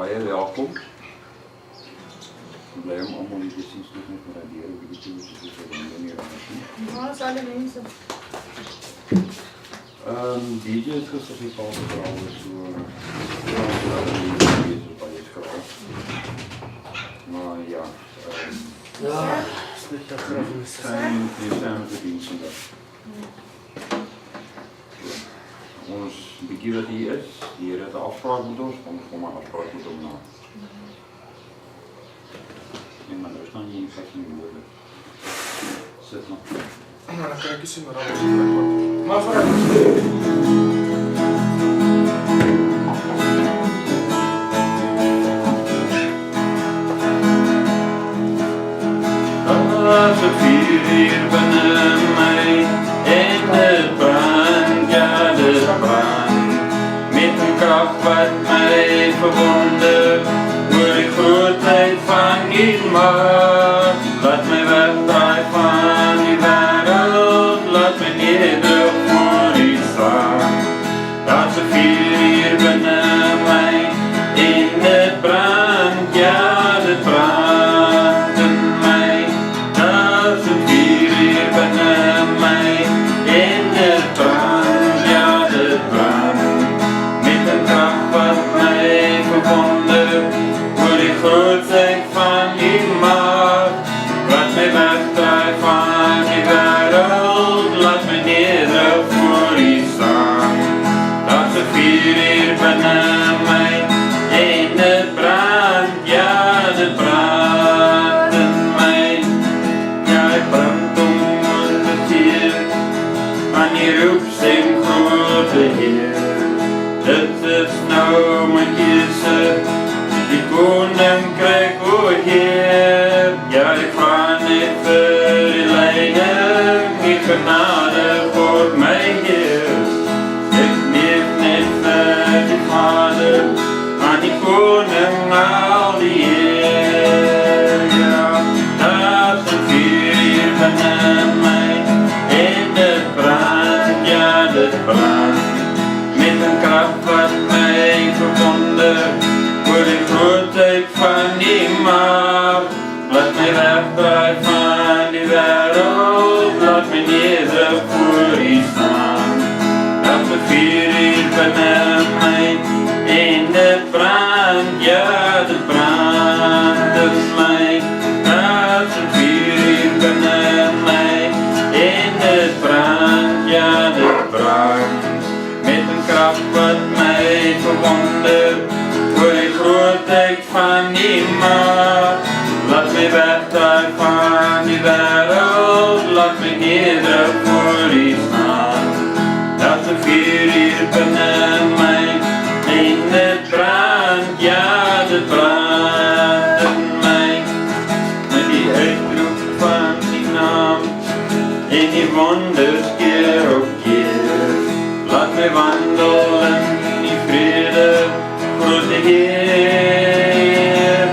baie welkom. Ik blij om allemaal die precies terug met me raderen. Ik weet niet of het niet is. Waar is alle mensen? DJ het gister geval trouwens. Maar ja. Ja, zijn met de dienst vandaag. Ons beginnen dat hier is, hier het de afspraak moet doen, want voor mijn afspraak moet doen na. En maar er is nog niet in fucking woorden. Zit nog. Maar dan kijk eens in de rand. Maar vooruit. Als het 4 uur binnen mij in de brand, ja de brand. Met een kracht wat mij verbonden, word ik grootheid van iemand. Laat mij wegdraaien van die wereld, laat mij nederig voor iets staan. Als het 4 uur binnen mij in de brand, ja de brand. Genade voor mij is. Ik leef niet voor die vader, maar die koning al die eer. Ja, dat is een 4 uur binnen mij in de brand, ja de brand. Met een kracht wat mij verbonden, word ik grootheid van die macht. Laat mij wegdraaien van die wereld, laat mij nederig voor u staan. Dat is 4 uur binnen mij in de brand, ja de brand in mij. Dat is 4 uur binnen mij in de brand, ja de brand. Met een kracht wat mij verwondert, word ik grootheid van iemand. Laat mij wegdraaien van die wereld, laat mij nederig voor u staan. Dat is 4 uur binnen mij in de brand, ja de brand in mij. Met die uitroep van die naam, in die wonders keer op keer. Laat mij wandelen in die vrede, grote Heer.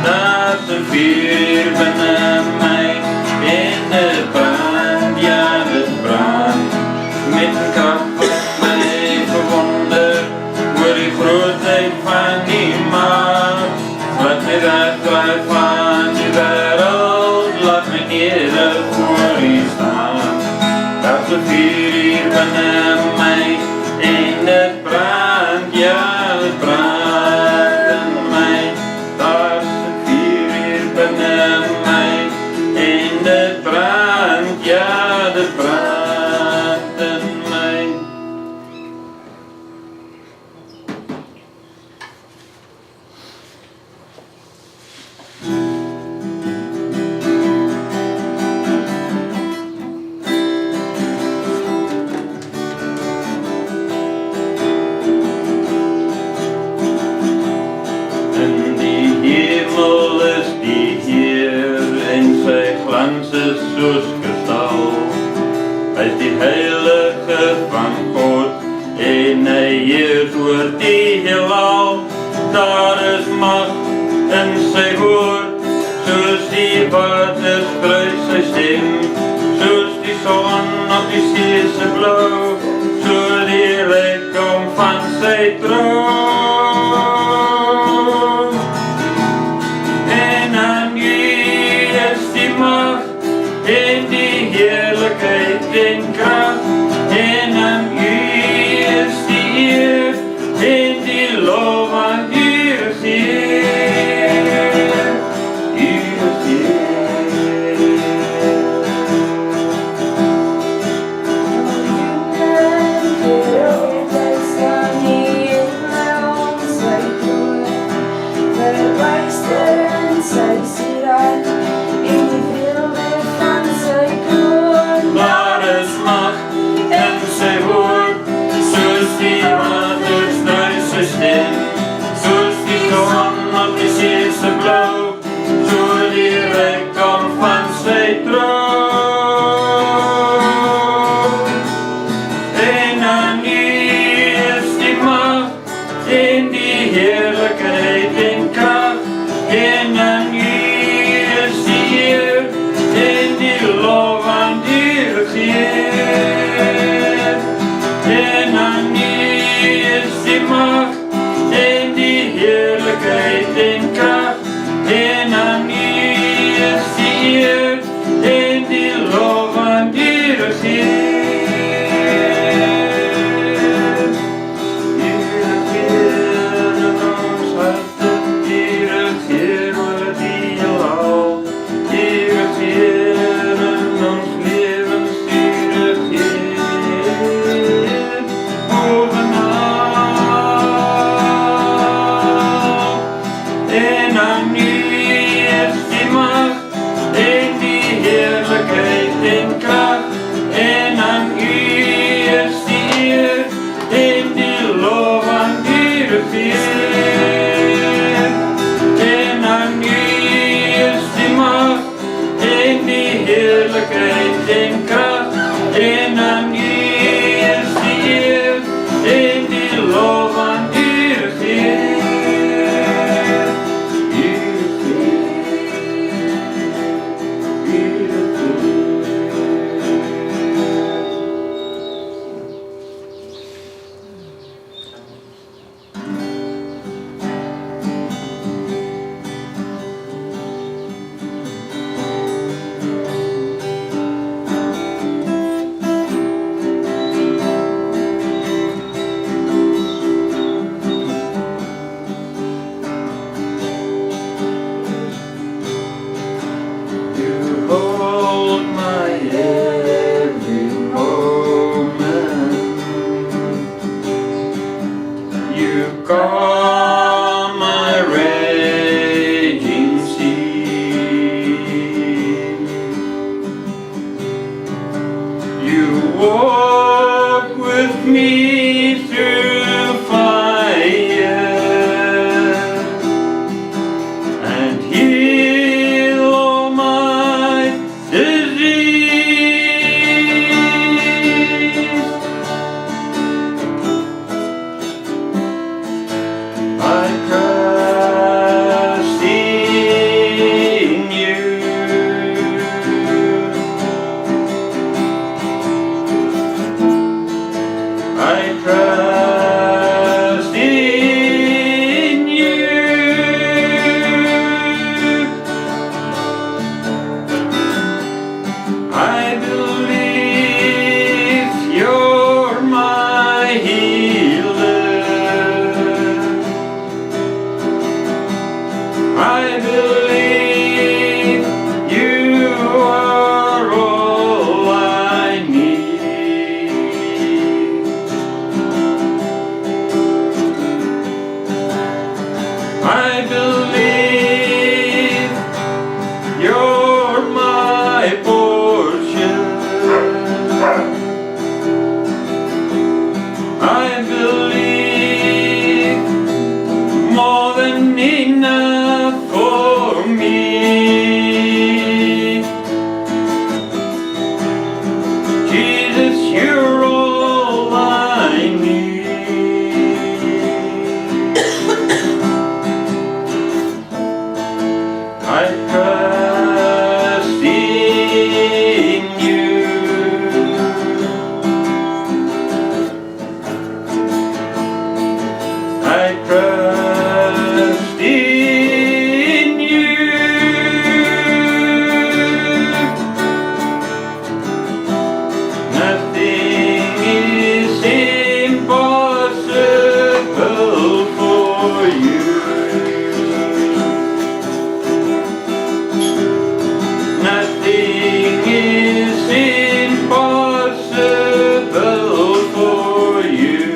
Dat is 4 uur binnen mij in de brand, ja de brand. Met een kracht wat mij verwondert, word ik grootheid van die macht. Laat mij wegdraaien van die wereld, laat mij nederig voor u staan. Dat is 4 uur binnen mij in de brand, ja de brand in mij. Dat is 4 uur binnen mij in de brand, ja de brand in mij. En die hemel is die Heer, en zijn glans is soos kristal. Hij is die heilige van God, en hij heert oor die heelal. Daar is macht in sy woord, soos die waters kruis sy stem, soos die son op die see se blauw, so die rijkdom van sy troon. in die heerlijkheid en kracht, en aan wie is die eer, in die lof aan die regeer. En aan wie is die macht, in die heerlijkheid en kracht, en aan wie is die eer, in die lof aan die regeer. Calm my raging sea. You walk with me through fire and heal all my disease. I trust in you. I trust in you. I believe you're my healer. I believe you are all I need. I believe you're my portion. I believe more than enough for me. Jesus, you're all I need. I trust in you. I trust in you. Nothing is impossible for you. Nothing is impossible for you.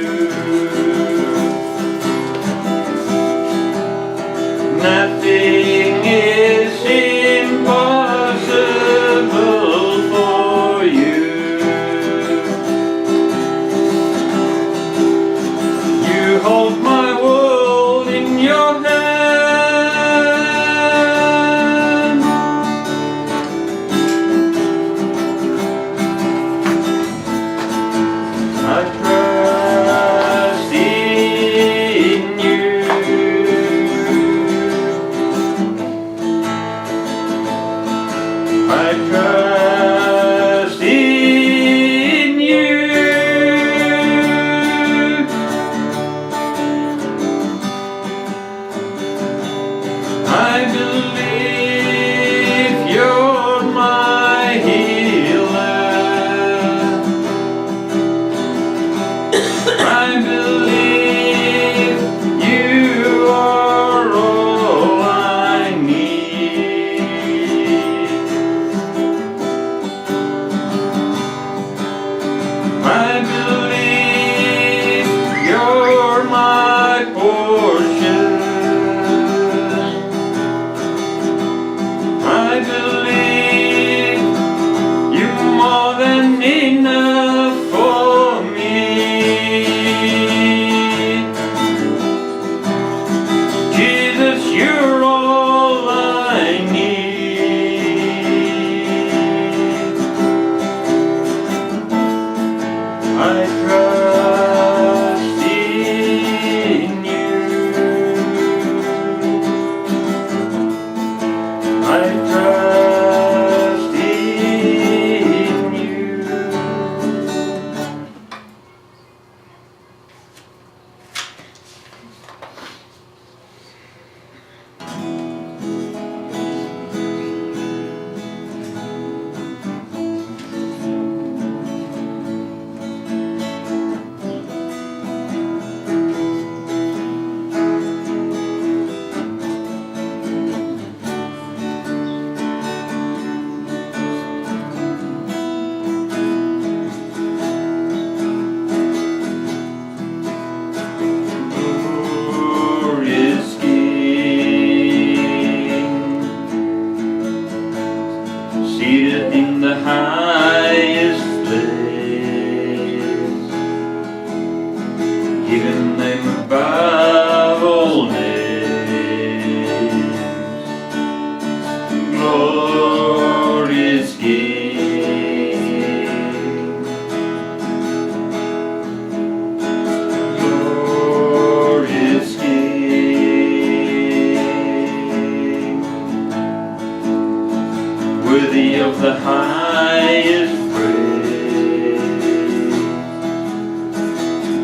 highest praise,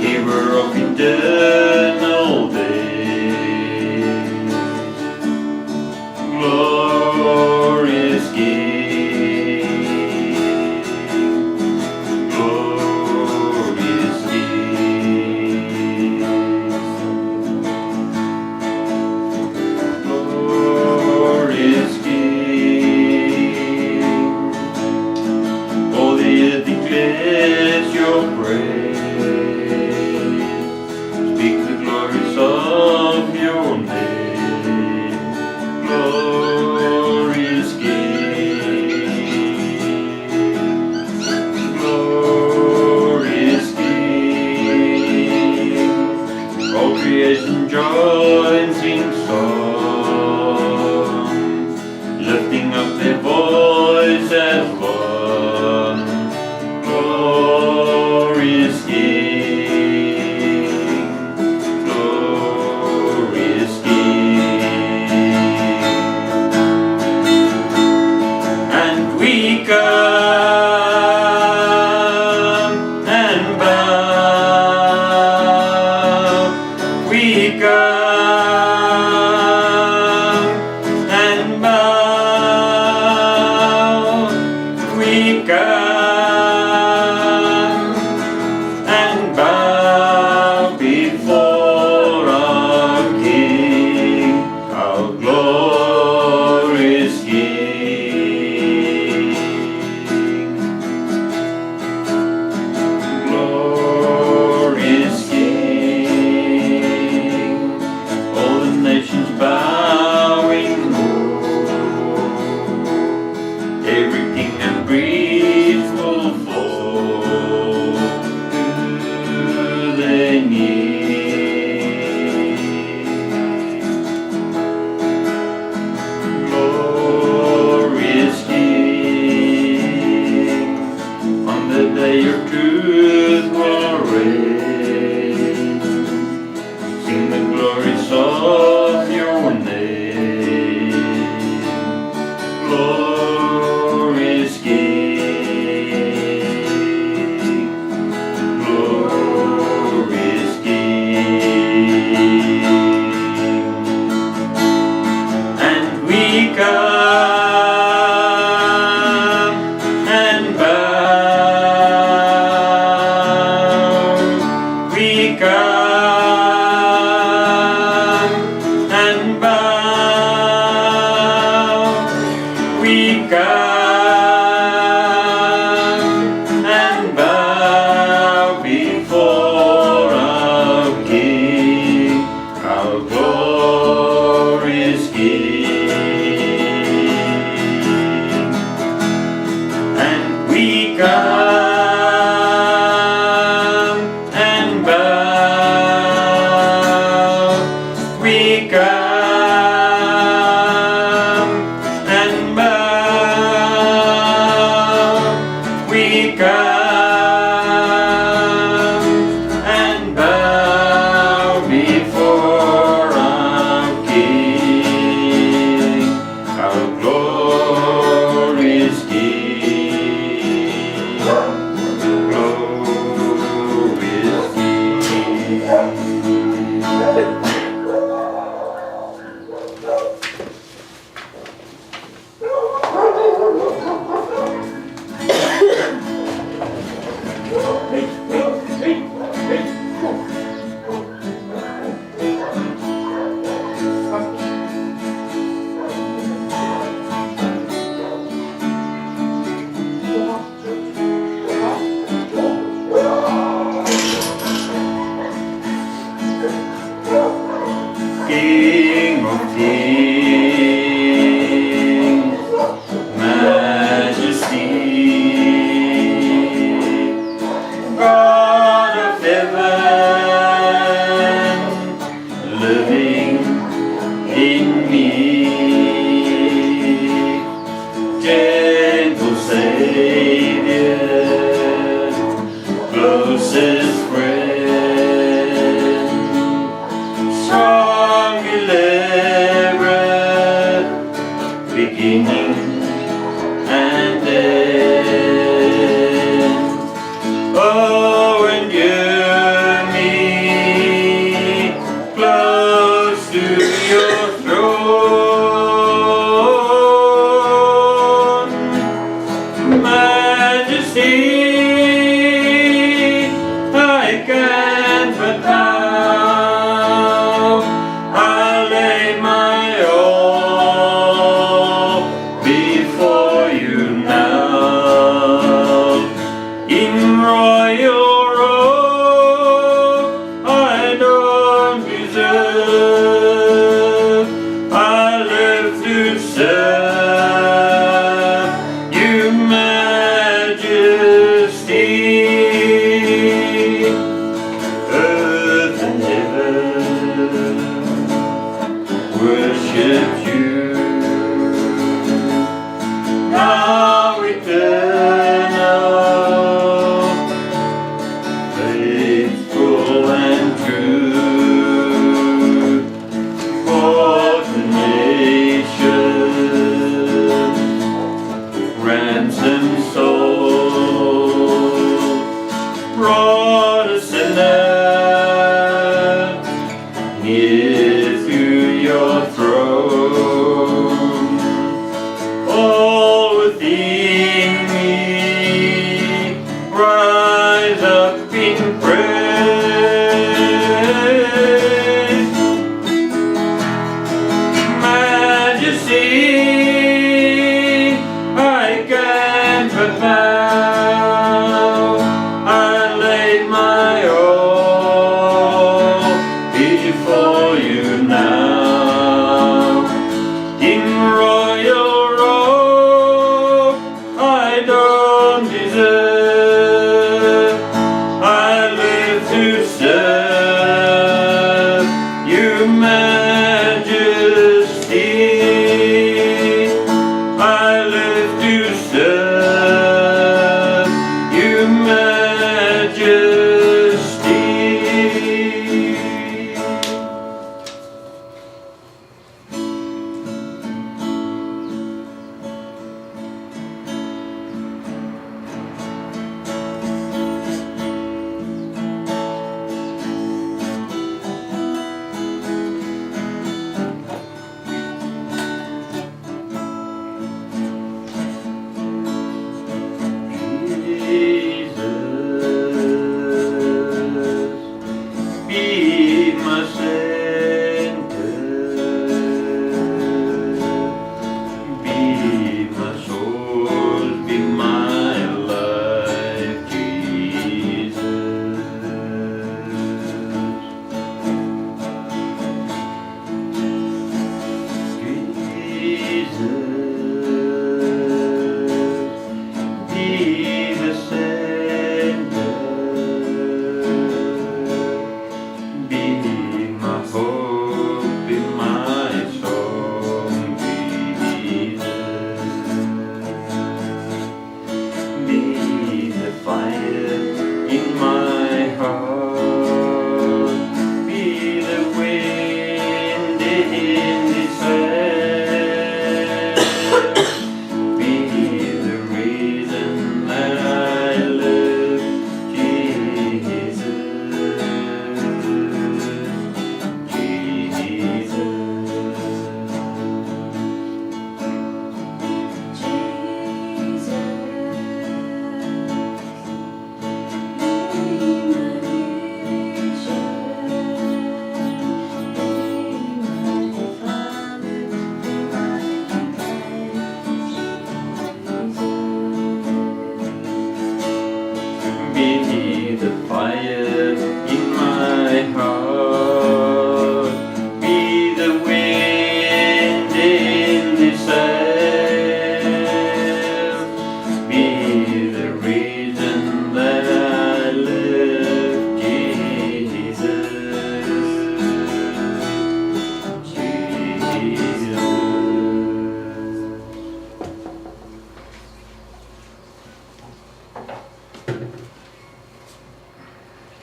giver of eternal days, glorious King, glorious King, glorious King. All the earth declares your praise. Speak the glories of your name, glorious King, glorious King. All creation joins in song, lifting up their voice as one, glorious King, glorious King. And we come and bow, we come and bow, we come and bow before our King, our glorious King, glorious King. All the nations bowing low, every king and priest will fall to their knees. Glorious King, on the day your truth will reign, sing the glories of your name, glorious King, glorious King. And we come and bow, we come and bow, we come and bow before our King, our glorious King. And we come and bow, we come and bow, we come and bow before our King, our glorious King, glorious King. King of kings, majesty, God of heaven, living in me, gentle Savior, closest friend, strong deliverer, beginning and end. to your throne, Majesty, I can't but bow. I lay my all before you now. In royal robe I don't deserve. I live to serve you, Majesty. Earth and heaven worship you. Now eternal, faithful and true, for the nations, ransomed soul, brought a sinner near to your throne. All within me rise up in praise. Majesty, I can't but bow. I lay my all before you now. In royal robe I don't deserve. I live to serve you, Majesty. I live to serve you, Majesty.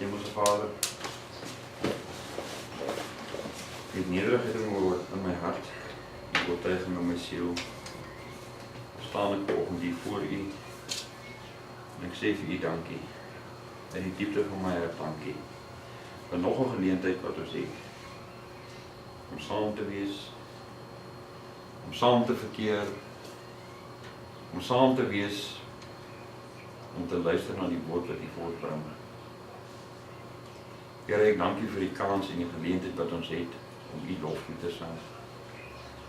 Hemelse Vader, met nederigheid in mijn hart, ik wil tegen met mijn ziel, staan ik volgende die voor u en ik zeg vir u dankie, in die diepte van my hart dankie, vir nog een geleentheid wat ons het, om saam te wees, om saam te verkeer, om saam te wees, om te luister na die woord wat U voortbring. Here, ek dank U vir die kans en die geleentheid wat ons het om U lof toe te sing,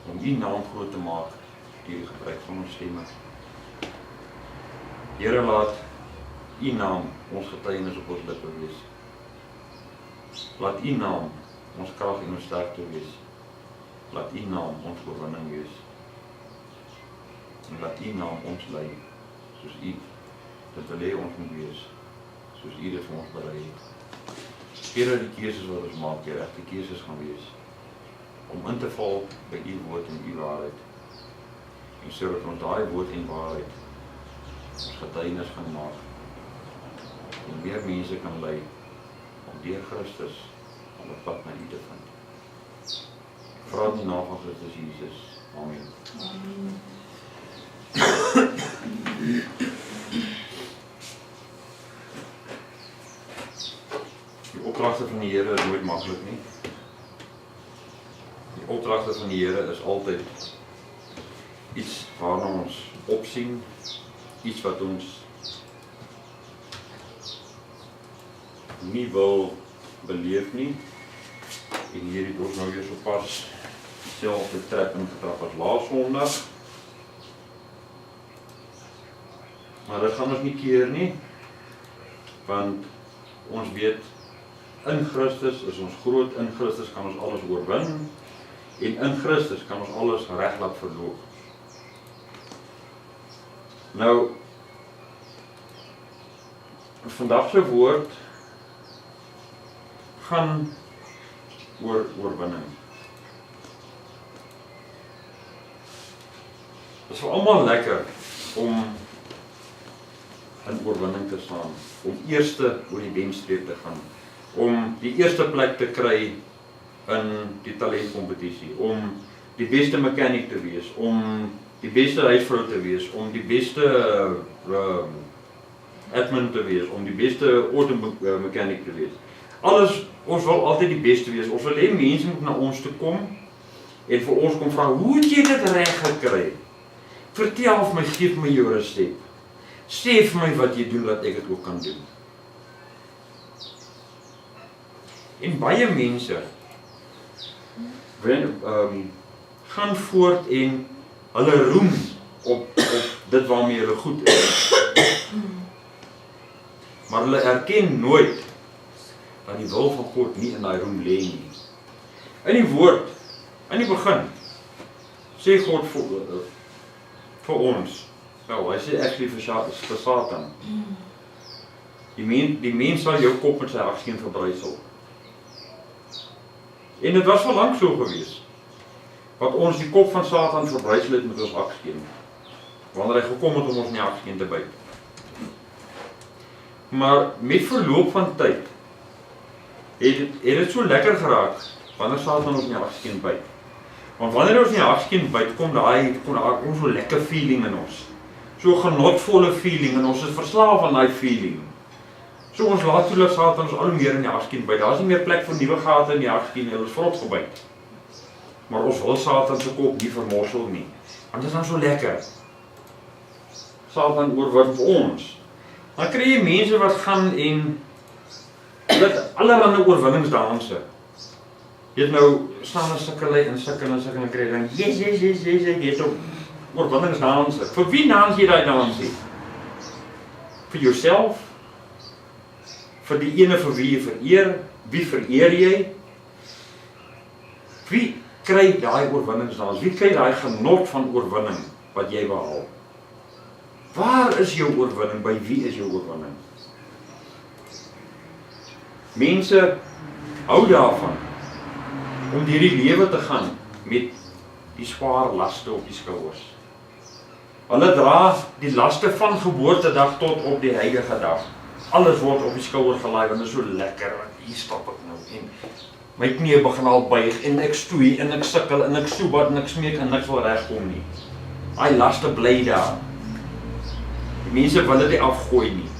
om U naam groot te maak deur die gebruik van ons stemme. Here, laat U naam ons getuienis op ons lippe wees. Laat U naam ons krag en ons sterkte wees. Laat U naam ons oorwinning wees. En laat U naam ons lei, soos U dit wil hê ons moet wees, soos U dit vir ons berei het. Here, die keuses wat ons maak, die regte keuses gaan wees, om in te val by U woord en U waarheid. En sodat ons daai woord en waarheid ons getuienis gaan maak. En meer mense kan lei om deur Christus om 'n pad na U te vind. Ek vra in die naam van Christus Jesus. Amen. Die opdragte van die Here is nooit maklik nie. Die opdragte van die Here is altyd iets waarna ons opsien, iets wat ons nie wil beleef nie. En hier het ons nou weer so pas self die trap ingetrap as laas Sondag. Maar dit gaan ons nie keer nie, want ons weet, in Christus is ons groot, in Christus kan ons alles oorwin, en in Christus kan ons alles reg laat verloop. Nou, vandag se woord gaan oor oorwinning. Dit is vir almal lekker om in oorwinning te staan, om eerste oor die wenstreep te gaan, om die eerste plek te kry in die talentkompetisie, om die beste mechanic te wees, om die beste huisvrou te wees, om die beste admin te wees, om die beste automechanic te wees. Alles, ons wil altyd die beste wees. Ons wil hê mense moet na ons toe kom en vir ons kom vra, hoe het jy dit reg gekry? Vertel vir my, geef my jou resep. Sê vir my wat jy doen, dat ek dit ook kan doen. En baie mense gaan voort en hulle roem op dit waarmee hulle goed is. Maar hulle erken nooit dat die wil van God nie in daai roem lê nie. In die woord, in die begin, sê God vir ons, hy sê actually vir Satan, die mens sal jou kop met sy haksteen verbrysel. En dit was al lank so gewees, wat ons die kop van Satan verbrysel het met ons haksteen, wanneer hy gekom het om ons in die haksteen te byt. Maar met verloop van tyd, het dit so lekker geraak, wanneer Satan ons in die haksteen byt. Want wanneer ons in die haksteen byt, kom daar so lekker feeling in ons. So genotvolle feeling, en ons is verslaaf aan die feeling. So ons laat toe dat Satan ons al meer in die haksteen byt. Daar is nie meer plek vir nuwe gate in die haksteen, hulle is vrot gebyt. Maar ons wil Satan se kop nie vermorsel nie, want dit is dan so lekker. Satan oorwin ons. Dan kry jy mense wat gaan en dit allerhande oorwinningsdanse. Jy het nou staan en sukkel en kry dan yes, jy het op oorwinningsdanse. Vir wie dans jy daai dansie? Vir jouself? Vir die ene vir wie jy vereer? Wie vereer jy? Wie kry daai oorwinningsdans? Wie kry daai genot van oorwinning wat jy behaal? Waar is jou oorwinning? By wie is jou oorwinning? Mense hou daarvan om deur die lewe te gaan met die swaar laste op die skouers. Hulle dra die laste van geboortedag tot op die heilige dag. Alles word op die skouer gelaai, want dit is so lekker, want hier stap ek nou en my knie begin al buig en ek stoei en ek sukkel en ek soebat en ek smeek en niks wil regkom nie. Daai laste bly daar. Die mense wil dit nie afgooi nie.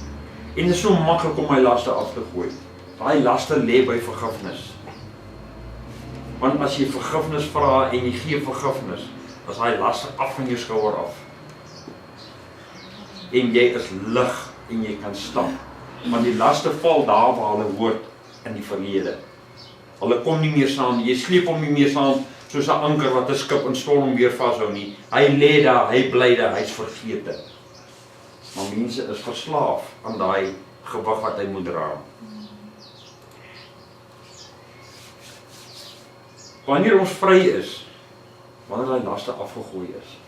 En dit is so maklik om my laste af te gooi. Daai laste lê by vergifnis. Want as jy vergifnis vra en jy gee vergifnis, is hy laste af van jou skouer af. En jy is lig en jy kan stap. Want die laste val daar waar hulle hoort in die verlede. Hulle kom nie meer saam, jy sleep hom nie meer saam soos 'n anker wat 'n skip in storm weer vashou nie. Hy lê daar, hy bly daar, hy's vergete. Maar mense is verslaaf aan daai gewig wat hy moet dra. Wanneer ons vry is, wanneer hy laste afgegooi is,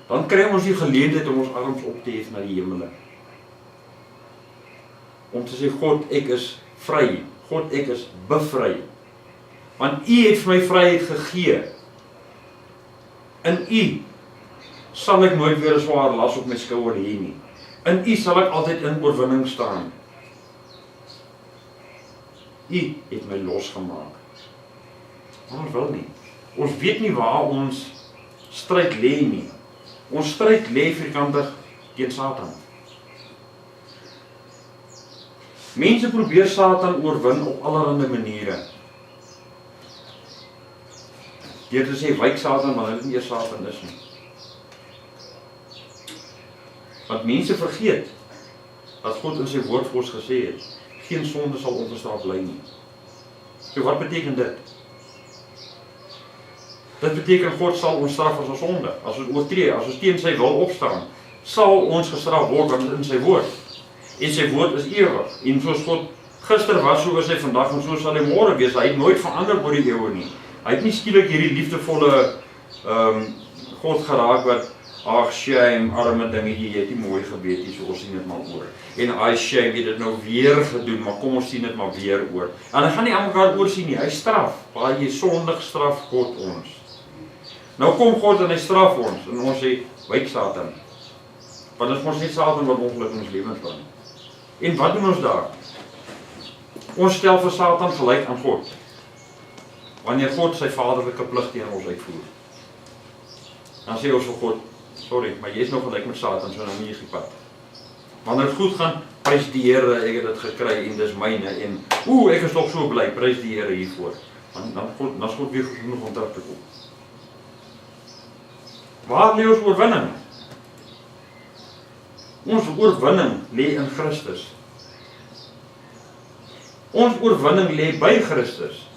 dan kry ons die geleentheid om ons arms op te hef na die hemele. Om te sê, God, ek is vry. God, ek is bevry. Want U het vir my vryheid gegee. In U sal ek nooit weer 'n swaar las op my skouer hê nie. In U sal ek altyd in oorwinning staan. U het my losgemaak. Maar ons wil nie. Ons weet nie waar ons stryd lê nie. Ons stryd lê vierkantig teen Satan. Mense probeer Satan oorwin op allerlei maniere. Deur te sê, wyk Satan, maar hulle weet nie eers Satan is nie. Want mense vergeet, dat God in sy woord vir ons gesê het, geen sonde sal ongestraf bly nie. So wat beteken dit? Dit beteken God sal ons straf as ons sonde, as ons oortree, as ons teen sy wil opstaan, sal ons gestraf word, want dit in sy woord. En sy woord is ewig. En soos God gister was, so is hy vandag en so sal hy môre wees. Hy het nooit verander oor die eeue nie. Hy het nie skielik hierdie liefdevolle God geraak wat, ag shame, arme dingetjie, jy het nie mooi gebed nie, so ons sien dit maar oor. En ai shame, jy het dit nou weer gedoen, maar kom ons sien dit maar weer oor. En hy gaan nie aan mekaar oor sien nie, hy straf. Waar jy sondig straf God ons. Nou kom God en hy straf ons en ons sê, wyk Satan. Want dit is mos net Satan wat ongeluk in ons lewens bring. En wat doen ons daar? Ons stel vir Satan gelyk aan God. Wanneer God sy vaderlike plig teen ons uitvoer. Dan sê ons vir God, sorry, maar jy is nou gelyk met Satan, so nou nie jy pad. Wanneer het goed gaan, prys die Here, ek het dit gekry en dis myne en ek is toch so bly, prys die Here hiervoor. Want dan is God weer goed genoeg om terug te kom. Waar lê ons oorwinning? Ons oorwinning lê in Christus. Ons oorwinning lê by Christus.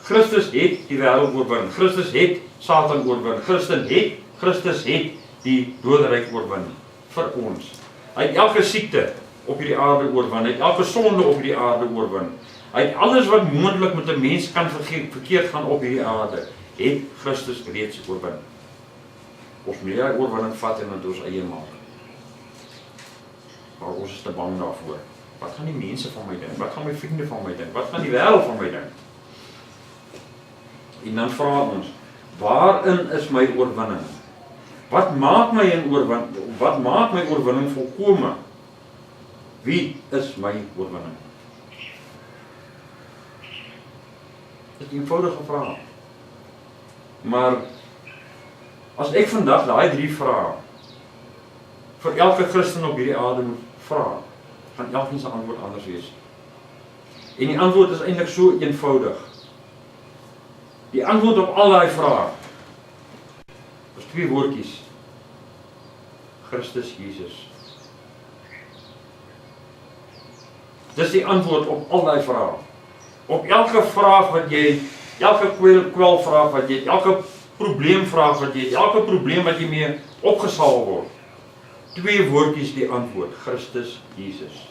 Christus het die wêreld oorwin. Christus het Satan oorwin. Christus het die doderyk oorwin vir ons. Hy het elke siekte op hierdie aarde oorwin. Hy het elke sonde op hierdie aarde oorwin. Hy het alles wat moontlik met 'n mens kan verkeerd gaan op hierdie aarde, het Christus reeds oorwin. Ons moet die oorwinning vat en dit ons eie maak. Maar ons is te bang daarvoor. Wat gaan die mense van my dink? Wat gaan my vriende van my dink? Wat gaan die wêreld van my dink? En dan vra ons, waarin is my oorwinning? Wat maak my oorwinning volkome? Wie is my oorwinning? Dit is 'n eenvoudige vraag. Maar as ek vandag daai 3 vrae vir elke Christen op hierdie aarde moet vra, gaan elkeen se antwoord anders wees. En die antwoord is eintlik so eenvoudig. Die antwoord op al daai vrae is 2 woordjies. Christus Jesus. Dis die antwoord op al daai vrae. Op elke vraag wat jy, elke kwelvraag wat jy, elke probleemvraag wat jy, elke probleem wat jy mee opgesaal word. 2 woordjies die antwoord, Christus Jesus.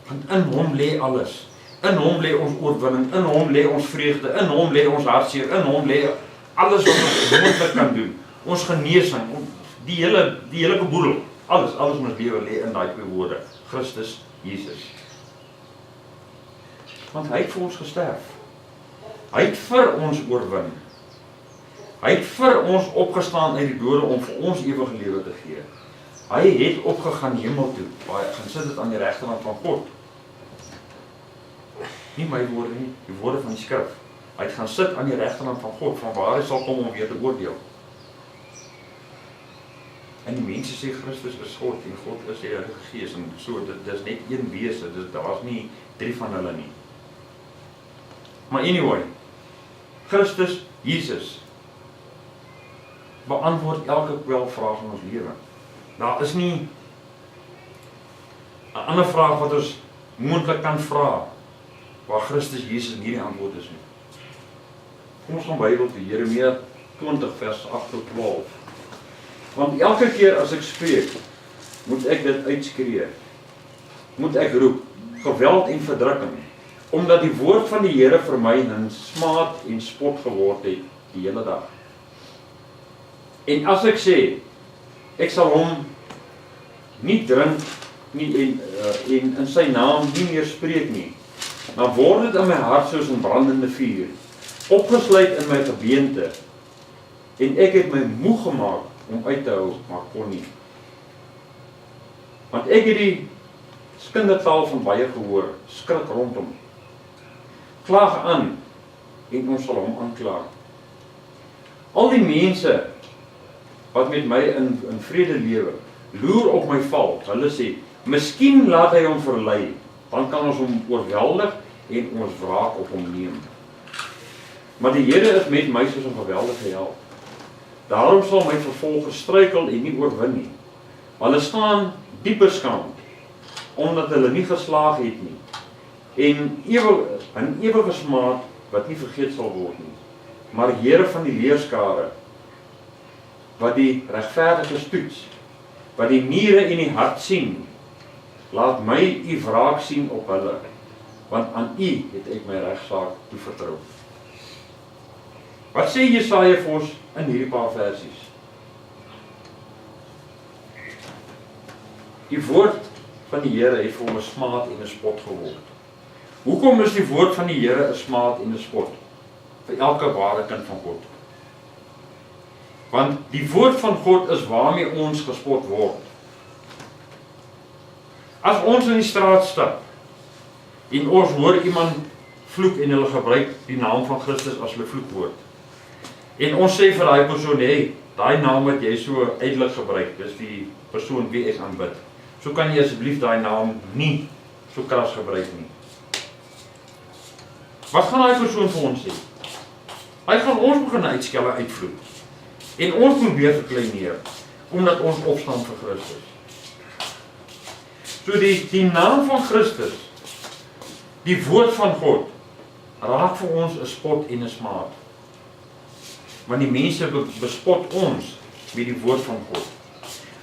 Want in hom lê alles. In hom lê ons oorwinning, in hom lê ons vreugde, in hom lê ons hartseer, in hom lê alles wat ons moontlik kan doen. Ons genesing, die hele boedel, alles in ons lewe lê in daai 2 woorde, Christus Jesus. Want hy het vir ons gesterf. Hy het vir ons oorwin. Hy het vir ons opgestaan uit die dode om vir ons ewige lewe te gee. Hy het opgegaan hemel toe, waar hy gaan sit het aan die regterhand van God. Nie my woorde nie, die woorde van die skrif. Hy het gaan sit aan die regterhand van God, van waar hy sal kom om weer te oordeel. En die mense sê Christus is God en God is die Heilige Gees en so, dit is net een wese, daar's nie 3 van hulle nie. Maar anyway, Christus Jesus beantwoord elke kwelvraag in ons lewe. Daar is nie 'n ander vraag wat ons moontlik kan vra waar Christus Jesus nie die antwoord is nie. Kom ons gaan Bybel toe, Jeremia 20 vers 8 tot 12. Want elke keer as ek spreek, moet ek dit uitskree. Moet ek roep, geweld en verdrukking, omdat die woord van die Here vir my 'n smaad en spot geword het die hele dag. En as ek sê, ek sal hom nie drink nie en in sy naam nie meer spreek nie, dan word dit in my hart soos 'n brandende vuur, opgesluit in my gebeente, en ek het my moeg gemaak om uit te hou, maar kon nie. Want ek het die skindetaal van baie gehoor, skrik rondom. Klaag aan, en ons sal hom aanklaag. Al die mense wat met my in vrede lewe, loer op my val. Hulle sê, miskien laat hy hom verlei, dan kan ons hom oorweldig en ons wraak op hom neem. Maar die Here is met my soos 'n geweldige held. Daarom sal my vervolgers struikel en nie oorwin nie. Hulle staan diep beskaamd, omdat hulle nie geslaag het nie, en 'n ewige smaad wat nie vergeet sal word nie. Maar Here van die leerskare, wat die regverdiges toets, wat die niere en die hart sien, laat my u wraak sien op hulle, want aan u het ek my regsaak toevertrou. Wat sê Jesaja vir ons in hierdie paar versies? Die woord van die Here het vir hom 'n smaad en 'n spot geword. Hoekom is die woord van die Here 'n smaad en 'n spot? Vir elke ware kind van God. Want die woord van God is waarmee ons gespot word. As ons in die straat stap en ons hoor iemand vloek en hulle gebruik die naam van Christus as hulle vloekwoord, en ons sê vir daai persoon, hey, daai naam wat jy so uitelik gebruik, dis die persoon wie ek aanbid, so kan jy asseblief daai naam nie so kras gebruik nie. Wat gaan daai persoon vir ons sê? Hy gaan ons begin uitskel en uitvloek. En ons probeer verkleineer, omdat ons opstaan vir Christus. So die naam van Christus, die woord van God, raak vir ons 'n spot en 'n smaad. Want die mense bespot ons met die woord van God.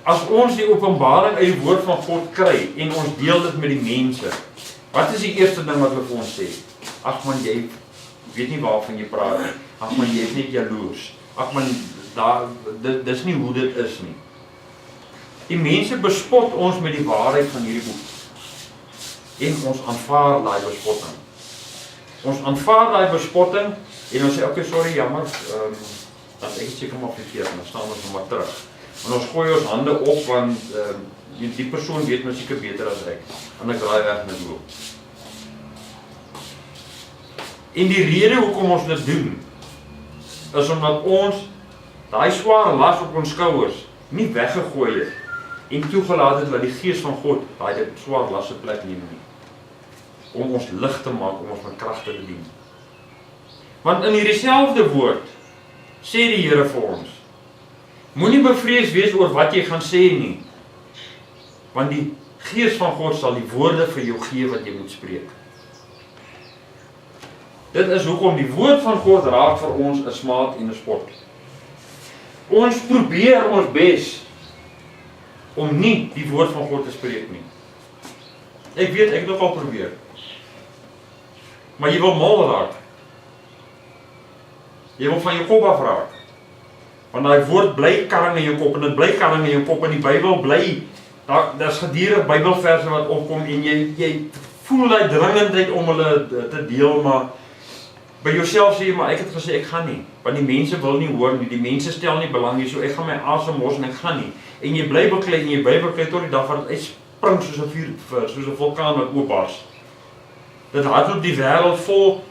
As ons die openbaring uit die woord van God kry, en ons deel dit met die mense, wat is die eerste ding wat hulle vir ons sê? Ag man, jy weet nie waarvan jy praat nie. Ag man, jy is net jaloers. Ag man, dis nie hoe dit is nie. Die mense bespot ons met die waarheid van hierdie boek. En ons aanvaar daai bespotting. Ons aanvaar daai bespotting en ons sê, okay, sorry, jammer, as ek seker maar verkeerd, dan staan ons maar terug. En ons gooi ons hande op, want die persoon weet my seker beter as ek. En ek draai weg met loop. En die rede hoekom ons dit doen, is omdat ons daai swaar las op ons skouers nie weggegooi het en toegelaat het dat die Gees van God daai swaar las se plek neem nie. Om ons lig te maak, om ons met krag te bedien. Want in hierdie selfde woord sê die Here vir ons, moenie bevrees wees oor wat jy gaan sê nie, want die Gees van God sal die woorde vir jou gee wat jy moet spreek. Dit is hoekom die woord van God raak vir ons 'n smaad en 'n spot. Ons probeer ons bes om nie die woord van God te spreek nie. Ek weet, ek het ook al probeer. Maar jy wil mal raak. Jy wil van jou kop af raak. Want daai woord bly karring in jou kop, en dit bly karring in jou kop, en die Bybel bly, daar's gedurig Bybelverse wat opkom, en jy voel daai dringendheid om hulle te deel, maar by jouself sê jy, maar ek het gesê ek gaan nie, want die mense wil nie hoor nie, die mense stel nie belang nie, so ek gaan my asem mors en ek gaan nie. En jy bly beklei en jy bly beklei tot die dag wat dit uitspring soos 'n vulkaan wat oopbars. Dit hardloop die wêreld vol,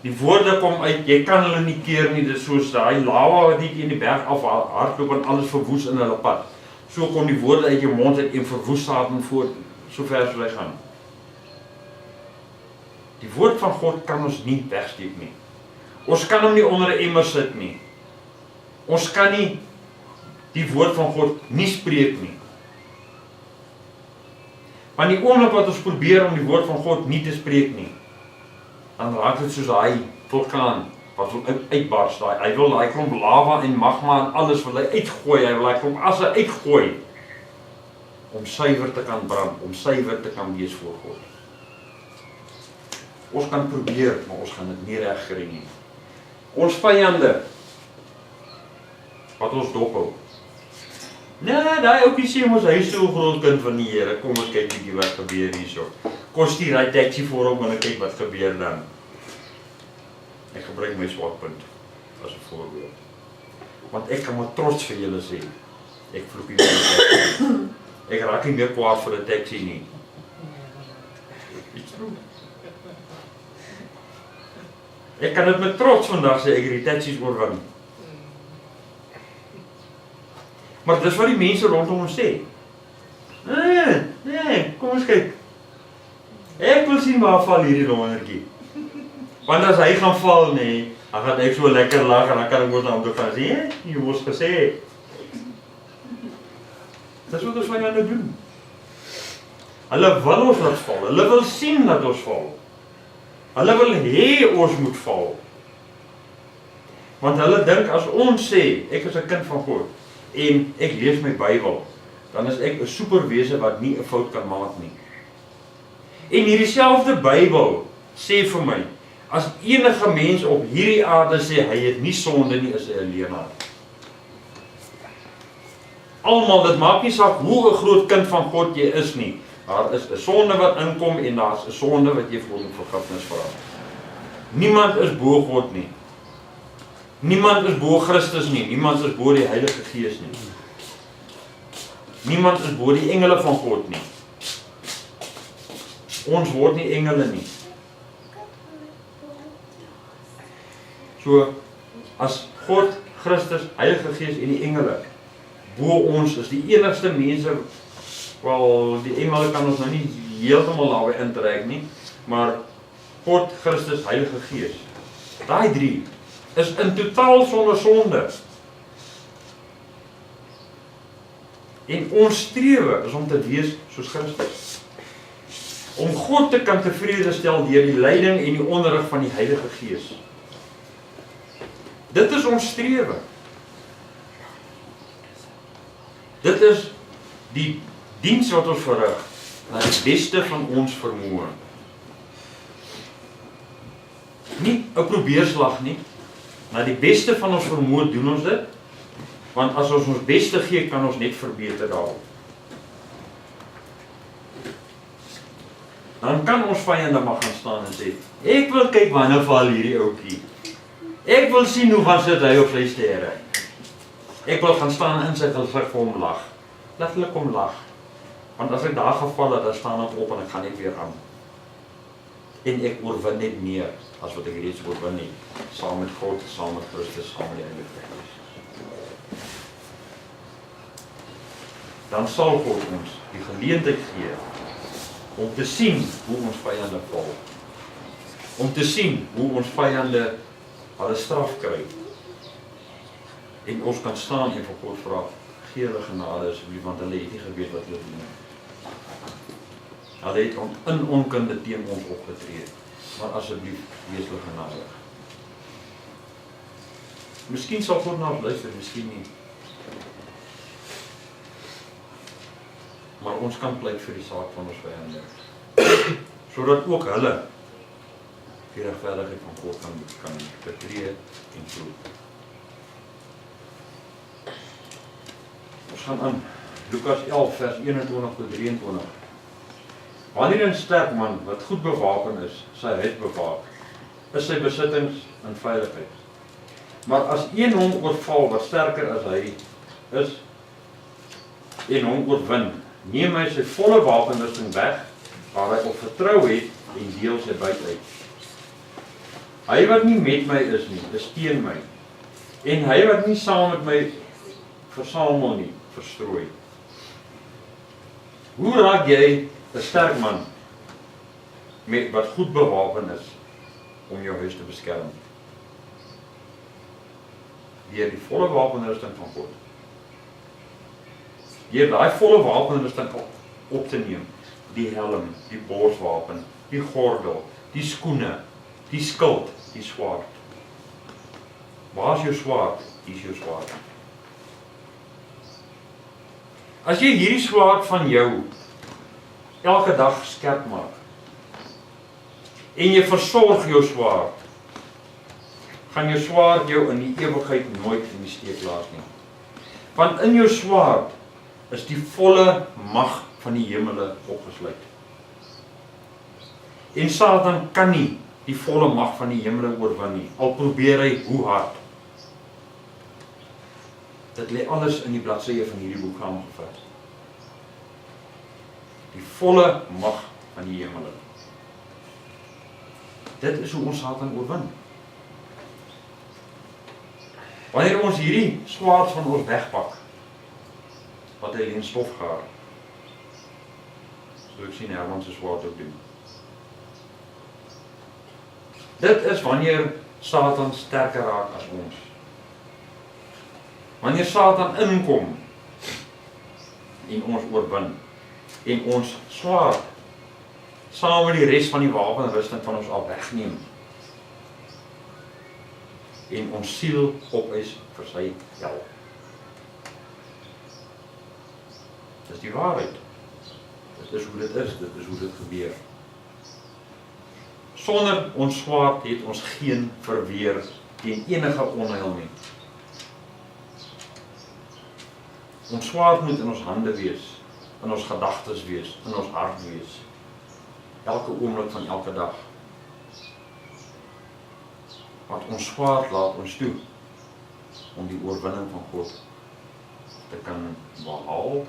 die woorde kom uit, jy kan hulle nie keer nie, dit is soos daai lava wat in die berg af hardloop en alles verwoes in hulle pad. So kom die woorde uit jou mond uit en verwoes Satan voort, so ver soos hy gaan. Die woord van God kan ons nie wegsteek nie. Ons kan hom nie onder 'n emmer sit nie. Ons kan nie die woord van God nie spreek nie. Want die oomblik wat ons probeer om die woord van God nie te spreek nie, dan raak dit soos daai vulkaan wat wil uitbars. Hy wil daai klomp lava en magma en alles wil hy uitgooi. Hy wil daai klomp asse uitgooi om suiwer te kan brand, om suiwer te kan wees voor God. Ons kan probeer, maar ons gaan dit nie reg kry nie. Ons vyande wat ons dophou. Nee, daai ouetjie sê mos hy is so 'n groot kind van die Here. Kom ons kyk bietjie wat gebeur hierso. Kom stuur hy taxi vir hom en kyk wat gebeur dan. Ek gebruik my swakpunt as 'n voorbeeld. Want ek kan maar trots vir julle sê. Ek vloek nie meer. Ek raak nie meer kwaad vir 'n taxi nie. Ek kan dit met trots vandag sê ek het die taxi's oorwin. Maar dis wat die mense rondom ons sê. Nee, kom ons kyk. Ek wil sien waar val hierdie longertjie. Want as hy gaan val nee, dan gaan ek so lekker lag en dan kan ek mos na hom toe gaan sê, jy moes gesê. Dis wat ons vyande doen. Hulle wil ons laat val. Hulle wil sien dat ons val. Hulle wil hê ons moet val. Want hulle dink as ons sê, ek is 'n kind van God en ek lees my Bybel, dan is ek 'n superwese wat nie 'n fout kan maak nie. En hierdie selfde Bybel sê vir my, as enige mens op hierdie aarde sê hy het nie sonde nie, is hy 'n leienaar. Almal, dit maak nie saak hoe 'n groot kind van God jy is nie. Daar is 'n sonde wat inkom en daar's 'n sonde wat jy vir vergifnis vra. Niemand is bo God nie. Niemand is bo Christus nie. Niemand is bo die Heilige Gees nie. Niemand is bo die engele van God nie. Ons word nie engele nie. So, as God, Christus, Heilige Gees en die engele bo ons is die enigste mense, wel, die engele kan ons nou nie heeltemal daarby intrek nie, maar God, Christus, Heilige Gees, daai drie is in totaal sonder sonde. En ons strewe is om te wees soos Christus. Om God te kan tevrede stel deur die leiding en die onderrig van die Heilige Gees. Dit is ons strewe. Dit is die diens wat ons verrig na die beste van ons vermoë. Nie 'n probeerslag nie. Na die beste van ons vermoë doen ons dit. Want as ons ons beste gee, kan ons net verbeter daarop. Dan kan ons vyande maar gaan staan en sê, ek wil kyk wanneer val hierdie ouetjie. Ek wil sien hoe gaan sit hy op sy sterre. Ek wil gaan staan in sy gesig vir hom lag. Laat hulle kom lag. Want as ek daar geval het, dan staan ek op en ek gaan net weer aan. En ek oorwin net meer as wat ek reeds oorwin het. Saam met God, saam met Christus, saam met die Heilige Gees. Dan sal God ons die geleentheid gee om te sien hoe ons vyande val. Om te sien hoe ons vyande hulle straf kry. En ons kan staan en vir God vra, gee hulle genade asseblief, want hulle het nie geweet wat hulle doen. Hulle het in onkunde teen ons opgetree. Maar asseblief, wees hulle genadig. Miskien sal God na ons luister, miskien nie. Maar ons kan pleit vir die saak van ons vyande. Sodat ook hulle die regverdigheid van God kan betree en proef. Ons gaan aan Lukas 11 vers 21 tot 23. Wanneer 'n sterk man wat goed bewapen is, sy huis bewaak, is sy besittings in veiligheid. Maar as een hom oorval wat sterker as hy is en hom oorwin, neem hy sy volle wapenrusting weg, waar hy op vertrou het en deel sy buit uit. Hy wat nie met my is nie, is teen my. En hy wat nie saam met my versamel nie, verstrooi. Hoe raak jy 'n sterk man? wat goed bewapen is om jou huis te beskerm. Deur die volle wapenrusting van God. Deur daai volle wapenrusting op te neem, die helm, die borswapen, die gordel, die skoene, die skild, die swaard. Waar is jou swaard? Hier is jou swaard. As jy hierdie swaard van jou elke dag skerp maak, en jy versorg jou swaard, gaan jou swaard jou in die ewigheid nooit in die steek laat nie. Want in jou swaard is die volle mag van die hemele opgesluit. En Satan kan nie die volle mag van die hemele oorwin nie, al probeer hy hoe hard. Dit lê alles in die bladsye van hierdie boek saamgevat. Die volle mag van die hemele. Dit is hoe ons Satan oorwin. Wanneer ons hierdie swaard van ons wegpak, wat hy in stof gaar, so ek sien Herman se swaard ook doen. Dit is wanneer Satan sterker raak as ons. Wanneer Satan inkom en ons oorwin en ons swaard saam met die res van die wapenrusting van ons al wegneem en ons siel op is vir sy hel. Dis die waarheid. Dit is hoe dit is, dit is hoe dit gebeur. Sonder ons swaard het ons geen verweer teen enige onheil nie. Ons swaard moet in ons hande wees, in ons gedagtes wees, in ons hart wees. Elke oomblik van elke dag. Want ons swaard laat ons toe om die oorwinning van God te kan behaal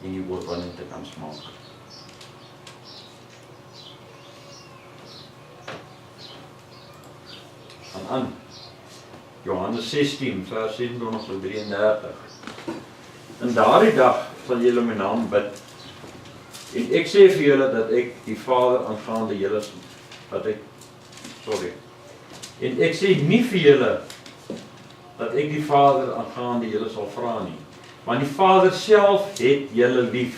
en die oorwinning te kan smaak. Aan Johannes 16 vers 27 tot 33. In daardie dag sal julle my naam bid. En ek sê vir julle dat ek die Vader aangaande julle En ek sê nie vir julle dat ek die Vader aangaande julle sal vra nie, want die Vader self het julle lief,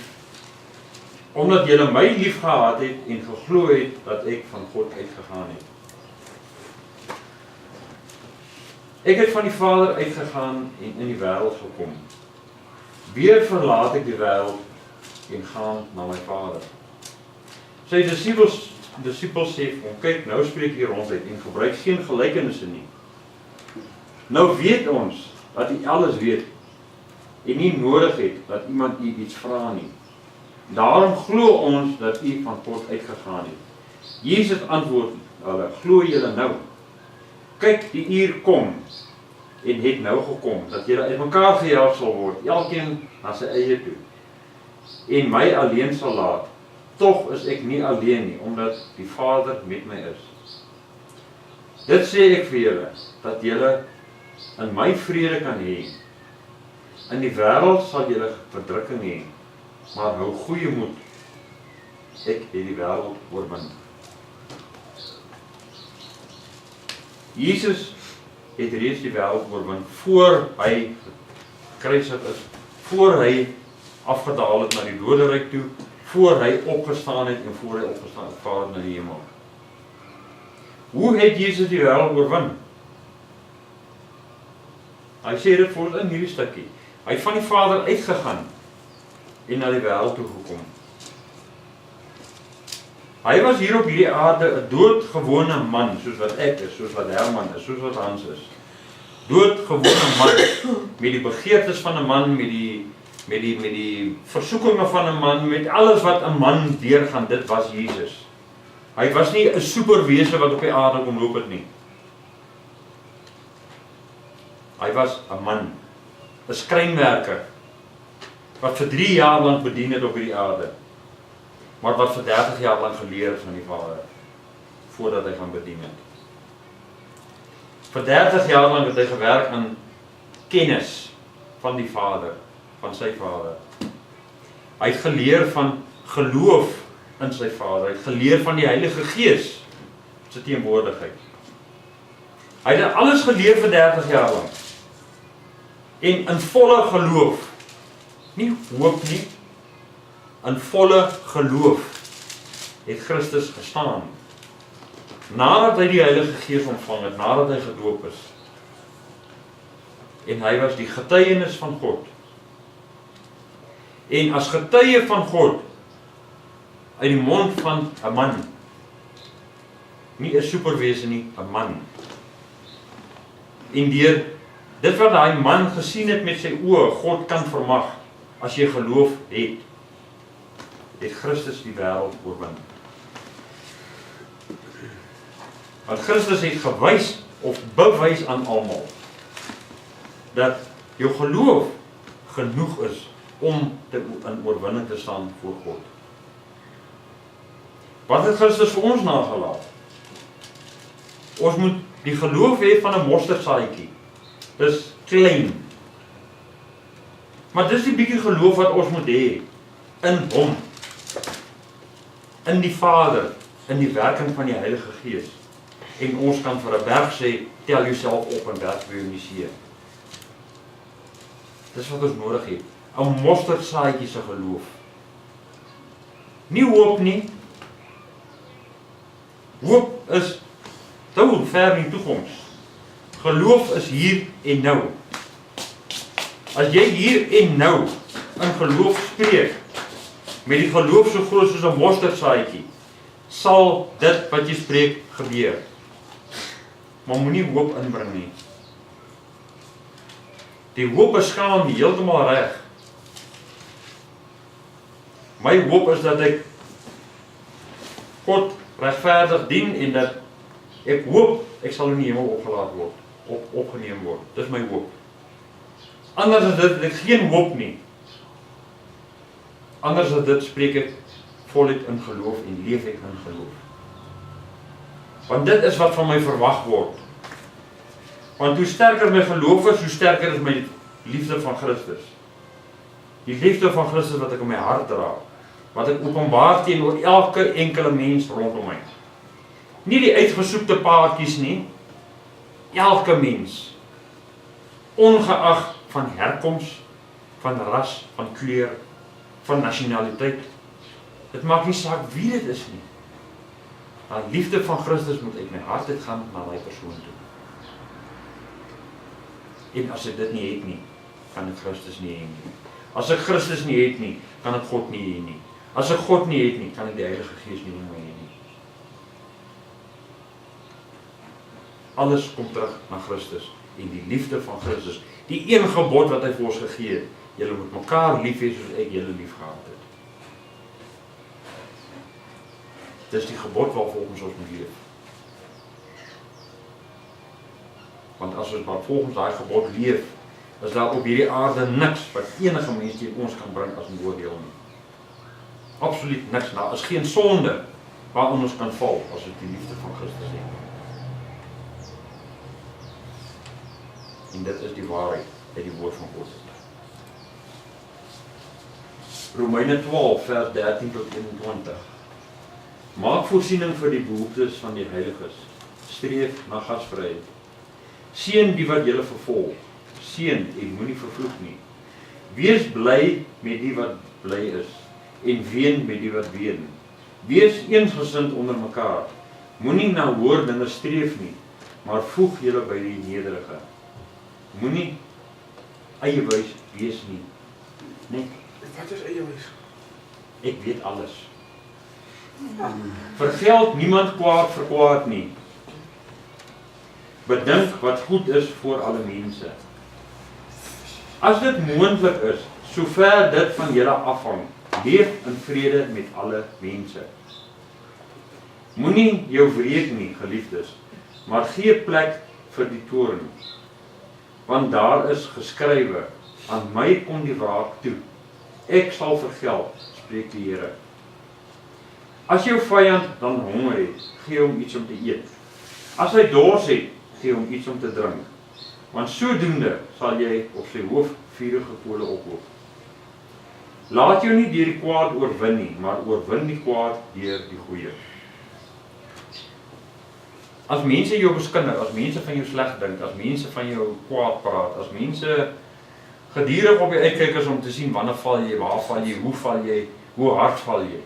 omdat julle my lief gehad het en geglo het dat ek van God uitgegaan het. Ek het van die Vader uitgegaan en in die wêreld gekom. Weer verlaat ek die wêreld en gaan na my Vader. Sy disippels sê vir hom, kyk, nou spreek hy ronduit en gebruik geen gelykenisse nie. Nou weet ons dat hy alles weet en nie nodig het dat iemand u iets vra nie. Daarom glo ons dat u van God uitgegaan het. Jesus antwoord hulle, glo julle nou? Kyk, die uur kom en het nou gekom, dat julle uit mekaar gejaag sal word, elkeen na sy eie toe, en my alleen sal laat. Tog is ek nie alleen nie, omdat die Vader met my is. Dit sê ek vir julle, dat julle in my vrede kan hê. In die wêreld sal julle verdrukking hê, maar hou goeie moed. Ek het die wêreld oorwin. Jesus het reeds die wêreld oorwin voor hy gekruisig is, voor hy afgedaal het na die doderyk toe, voor hy opgestaan het en voor hy opgestaan het vaar na die hemel. Hoe het Jesus die wêreld oorwin? Hy sê dit vir ons in hierdie stukkie. Hy het van die Vader uitgegaan en na die wêreld toe gekom. Hy was hier op hierdie aarde 'n doodgewone man, soos wat ek is, soos wat Herman is, soos wat Hans is. Doodgewone man, met die begeertes van 'n man, met die versoekinge van 'n man, met alles wat 'n man deurgaan, dit was Jesus. Hy was nie 'n superwese wat op die aarde kom loop het nie. Hy was 'n man, 'n skrynwerker, wat vir 3 jaar lank bedien het op hierdie aarde, maar wat vir 30 jaar lank geleer het van die Vader, voordat hy gaan bedien het. Vir 30 jaar lank het hy gewerk aan kennis van die Vader, van sy Vader. Hy het geleer van geloof in sy Vader. Hy het geleer van die Heilige Gees se teenwoordigheid. Hy het alles geleer vir 30 jaar lang. En in volle geloof, nie hoop nie, in volle geloof het Christus gestaan. Nadat hy die Heilige Gees ontvang het, nadat hy gedoop is. En hy was die getuienis van God. En as getuie van God, uit die mond van 'n man, nie 'n superwese nie, 'n man. En deur dit wat daai man gesien het met sy oë, God kan vermag, as jy geloof het, het Christus die wêreld oorwin. Want Christus het gewys of bewys aan almal dat jou geloof genoeg is om in oorwinning te staan voor God. Wat het Christus vir ons nagelaat? Ons moet die geloof hê van 'n mosterdsaadjie. Dis klein. Maar dis die bietjie geloof wat ons moet hê in hom. In die Vader, in die werking van die Heilige Gees. En ons kan vir 'n berg sê, tel jouself op en werk vir jou nie see. Dis wat ons nodig het. 'n mosterdsaadjie se geloof. Nie hoop nie. Hoop is te ver in die toekoms. Geloof is hier en nou. As jy hier en nou in geloof spreek, met die geloof so groot soos 'n mosterdsaadjie, sal dit wat jy spreek gebeur. Maar moenie hoop inbring nie. Die hoop is skaam heeltemal reg. My hoop is dat ek God regverdig dien en dat ek hoop ek sal in die hemel opgelaat word, opgeneem word. Dis my hoop. Anders as dit ek geen hoop nie. Anders as dit spreek ek voluit in geloof en leef ek in geloof. Want dit is wat van my verwag word. Want hoe sterker my geloof is, hoe sterker is my liefde van Christus. Die liefde van Christus wat ek in my hart dra, wat ek openbaar teenoor elke enkele mens rondom my. Nie die uitgesoekte paadjies nie, elke mens, ongeag van herkoms, van ras, van kleur, van nasionaliteit. Dit maak nie saak wie dit is nie. Die liefde van Christus moet uit my hart uitgaan na daai persoon toe. En as ek dit nie het nie, kan ek Christus nie hê nie. As ek Christus nie het nie, kan ek God nie hê nie. As ek God nie het nie, kan ek die Heilige Gees nie in my hê nie. Alles kom terug na Christus en die liefde van Christus. Die een gebod wat hy vir ons gegee het. Julle moet mekaar lief hê soos ek julle lief gehad het. Dis die gebod waarvolgens ons moet leef. Want as ons maar volgens daai gebod leef, is daar op hierdie aarde niks wat enige mens teen ons kan bring as 'n oordeel nie. Absoluut niks. Daar is geen sonde waarin ons kan val as ons die liefde van Christus het. En dit is die waarheid uit die woord van God. Romeine 12 vers 13 tot 21. Maak voorsiening vir die behoeftes van die heiliges. Streef na gasvryheid. Seën die wat julle vervolg. Seën en moenie vervloek nie. Wees bly met die wat bly is en ween met die wat ween. Wees eensgesind onder mekaar. Moenie na hoër dinge streef nie, maar voeg julle by die nederige. Moenie eiewys wees nie. Nee. Wat is eiewys? Ek weet alles. Vergeld niemand kwaad vir kwaad nie. Bedink wat goed is vir alle mense. As dit moontlik is, sover dit van julle afhang, leef in vrede met alle mense. Moenie jou wreek nie, geliefdes, maar gee plek vir die toorn. Want daar is geskrywe, aan my kom die wraak toe. Ek sal vergeld, spreek die Here. As jou vyand dan honger het, gee hom iets om te eet. As hy dors het, gee hom iets om te drink. Want sodoende sal jy op sy hoof vurige kole ophoop. Laat jou nie deur die kwaad oorwin nie, maar oorwin die kwaad deur die goeie. As mense jou beskinder, as mense van jou sleg dink, as mense van jou kwaad praat, as mense gedurig op die uitkyk is om te sien wanneer val jy, waar val jy, hoe hard val jy.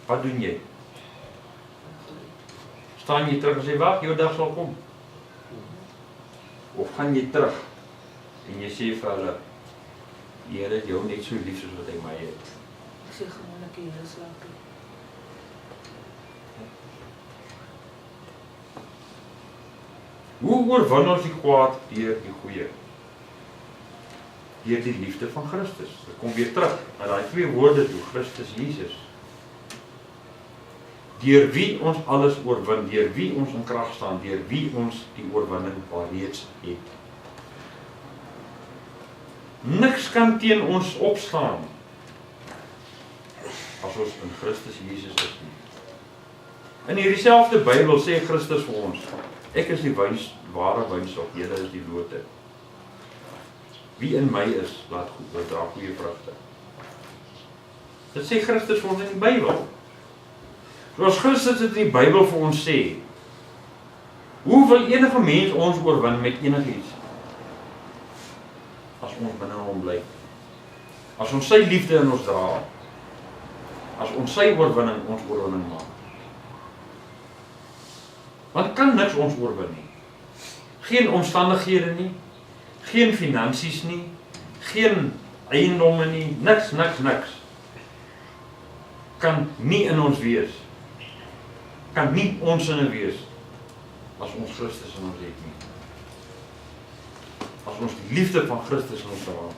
Wat doen jy? Staan jy terug en sê, wag, jou dag sal kom? Of gaan jy terug en jy sê vir hulle, die Here het jou net so lief soos wat hy my het. Ek sê gewoonlik die Here slaap nie. Hoe oorwin ons die kwaad deur die goeie? Deur die liefde van Christus. Ek kom weer terug na daai twee woorde toe, Christus Jesus. Deur wie ons alles oorwin, deur wie ons in krag staan, deur wie ons die oorwinning alreeds het. Niks kan teen ons opstaan as ons in Christus Jesus is nie. In hierdie selfde Bybel sê Christus vir ons, ek is die ware wynstok, julle is die lote. Wie in my is, laat dra goeie vrugte. Dit sê Christus vir ons in die Bybel. Soos Christus dit in die Bybel vir ons sê, hoe wil enige mens ons oorwin met enigiets? As ons binne hom bly. As ons sy liefde in ons dra. As ons sy oorwinning ons oorwinning maak. Want kan niks ons oorwin nie. Geen omstandighede nie, geen finansies nie, geen eiendomme nie, niks. Kan nie in ons wees. Kan nie ons sinne wees as ons Christus in ons het nie. As ons die liefde van Christus in ons dra.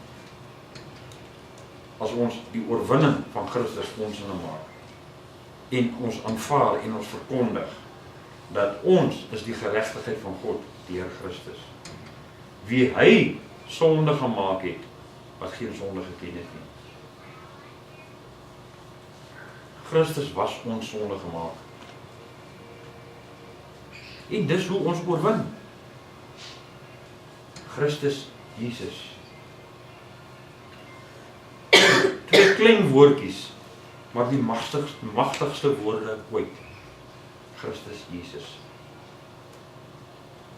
As ons die oorwinning van Christus ons in maak. En ons aanvaar en ons verkondig dat ons is die geregtigheid van God deur Christus. Wie hy sonde gemaak het, wat geen sonde geken het nie. Christus was ons sonde gemaak. En dis hoe ons oorwin. Christus Jesus. Twee klein woordjies, maar die magtigste woorde ooit. Christus Jesus.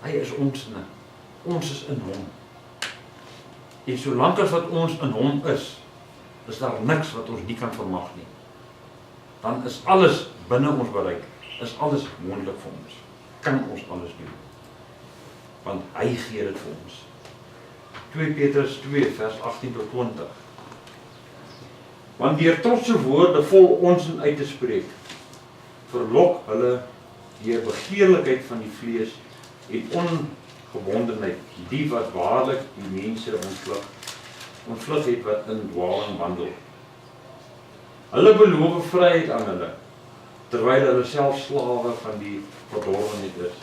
Hy is ons in. Ons is in hom. En solank as wat ons in hom is daar niks wat ons nie kan vermag nie. Dan is alles binne ons bereik. Is alles moontlik vir ons. Kan ons alles doen. Want hy gee dit vir ons. 2 Petrus 2 vers 18 tot 20. Want deur trotse woorde vol onsin uit te spreek, verlok hulle deur begeerlikheid van die vlees en ongebondenheid, die wat waarlik die mense ontvlug het wat in dwaling wandel. Hulle beloof vryheid aan hulle, terwyl hulle self slawe van die verdorwenheid is.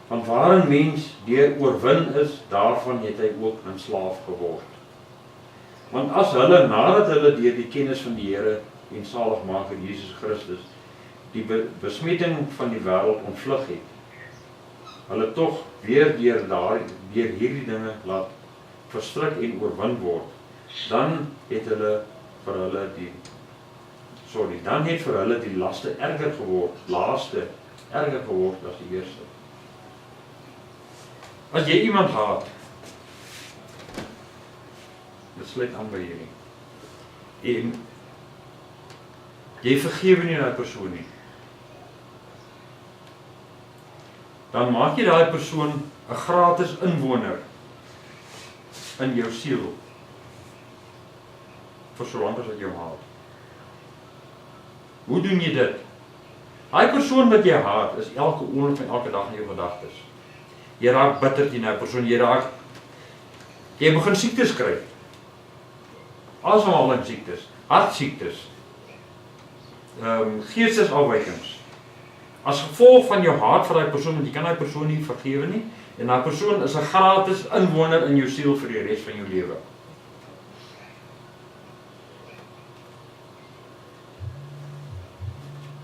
Want waar 'n mens deur oorwin is, daarvan het hy ook 'n slaaf geword. Want as hulle, nadat hulle deur die kennis van die Here en saligmaker Jesus Christus, die besmetting van die wêreld ontvlug het, hulle tog weer deur hierdie dinge laat verstrik en oorwin word, dan het vir hulle die laaste erger geword as die eerste. As jy iemand haat, dit sluit aan by hierdie, en jy vergewe nie daai persoon nie, dan maak jy daai persoon 'n gratis inwoner in jou siel, vir solank as wat jy hom haat. Hoe doen jy dit? Daai persoon wat jy haat, is elke oomblik van elke dag in jou gedagtes. Jy raak bitter teen daai persoon, jy begin siektes kry. Asemhaling siektes, hartsiektes, geestesafwykings. As gevolg van jou haat vir daai persoon, want jy kan daai persoon nie vergewe nie, en daai persoon is 'n gratis inwoner in jou siel vir die res van jou lewe.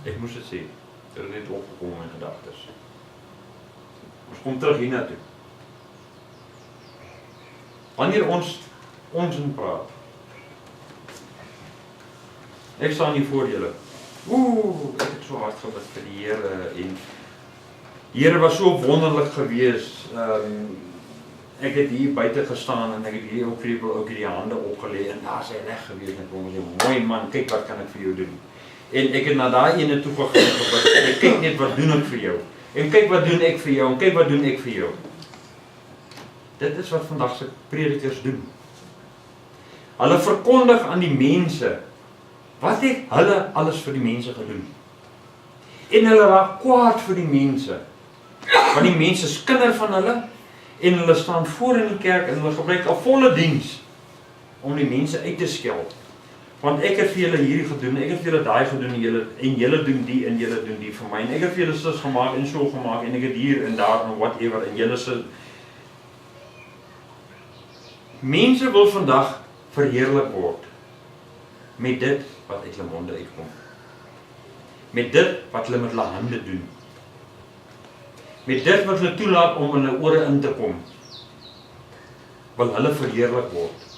Ek moes dit sê, dit het net opgekom in my gedagtes. Ons kom terug hiernatoe. Wanneer ons in praat, Ek staan hier voor julle. Ek het so hard gebid vir die Here en die Here was so wonderlik gewees. Ek het hier buite gestaan en ek het hier ook vir die hande opgelê en daar sy reg gewees en ek wou sê, mooi man, kyk wat kan ek vir jou doen. En ek het na daai ene toe gegaan en gebid. Ek kyk net wat doen ek vir jou. En kyk wat doen ek vir jou en kyk wat doen ek vir jou. Dit is wat vandag se predikers doen. Hulle verkondig aan die mense wat het hulle alles vir die mense gedoen. En hulle raak kwaad vir die mense. Want die mense is kinder van hulle en hulle staan voor in die kerk en hulle gebruik 'n volle diens om die mense uit te skel. Want ek het vir julle hierdie gedoen, ek het vir julle daai gedoen en julle doen die en julle doen die vir my. En ek het vir julle sus gemaak en so gemaak en ek het hier en daar en whatever en julle se. Mense wil vandag verheerlik word met dit wat uit hulle monde uitkom. Met dit wat hulle met hulle hande doen. Met dit wat hulle toelaat om in hulle ore in te kom. Wil hulle verheerlik word.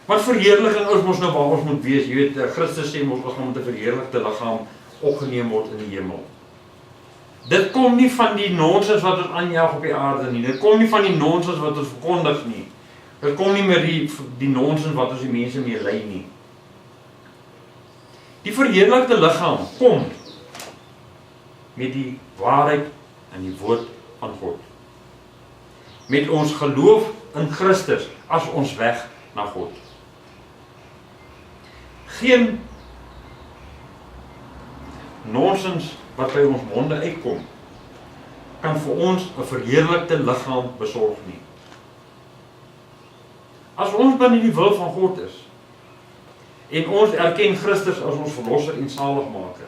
Wat verheerliking is mos nou waar ons moet wees. Jy weet, Christus sê ons gaan met 'n verheerlikte liggaam opgeneem word in die hemel. Dit kom nie van die nonsens wat ons aanjaag op die aarde nie. Dit kom nie van die nonsens wat ons verkondig nie. Dit kom nie met die nonsens wat ons die mense mee lei nie. Die verheerlikte liggaam kom met die waarheid en die woord van God. Met ons geloof in Christus as ons weg na God. Geen nonsens wat by ons monde uitkom, kan vir ons 'n verheerlikte liggaam besorg nie. As ons binne die wil van God is, en ons erken Christus as ons verlosser en saligmaker,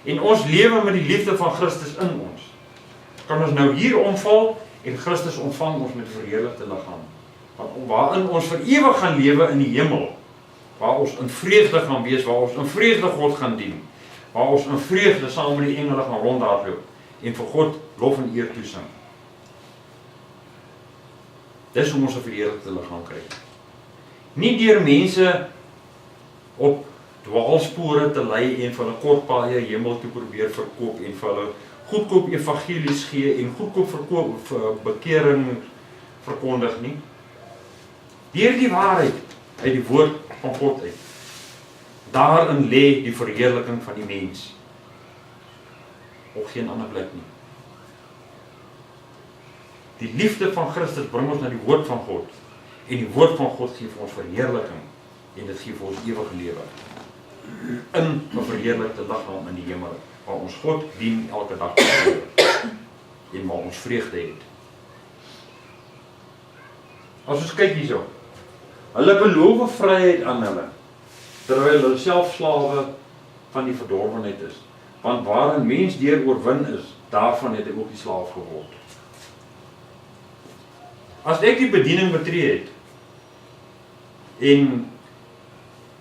en ons lewe met die liefde van Christus in ons, kan ons nou hier omval en Christus ontvang ons met 'n verheerlikte liggaam. Waarin ons vir ewig gaan lewe in die hemel, waar ons in vreugde gaan wees, waar ons in vreugde God gaan dien, waar ons in vreugde saam met die engele gaan rondhardloop en vir God lof en eer toesing. Dis hoe ons 'n verheerlikte liggaam kry. Nie deur mense op dwaalspore te lei en vir hulle kortpaaie hemel toe probeer verkoop en vir hulle goedkoop evangelies gee en goedkoop bekering verkondig nie. Deur die waarheid uit die woord van God uit. Daarin lê die verheerliking van die mens. Op geen ander plek nie. Die liefde van Christus bring ons na die woord van God. En die woord van God gee vir ons verheerliking. En dit gee vir ons ewige lewe. In 'n verheerlikte liggaam in die hemel. Waar ons God dien elke dag. En waar ons vreugde het. As ons kyk hierso. Hulle beloof vryheid aan hulle, terwyl hulle self slawe van die verdorwenheid is. Want waar 'n mens deur oorwin is, daarvan het hy ook die slaaf geword. As ek die bediening betree het, en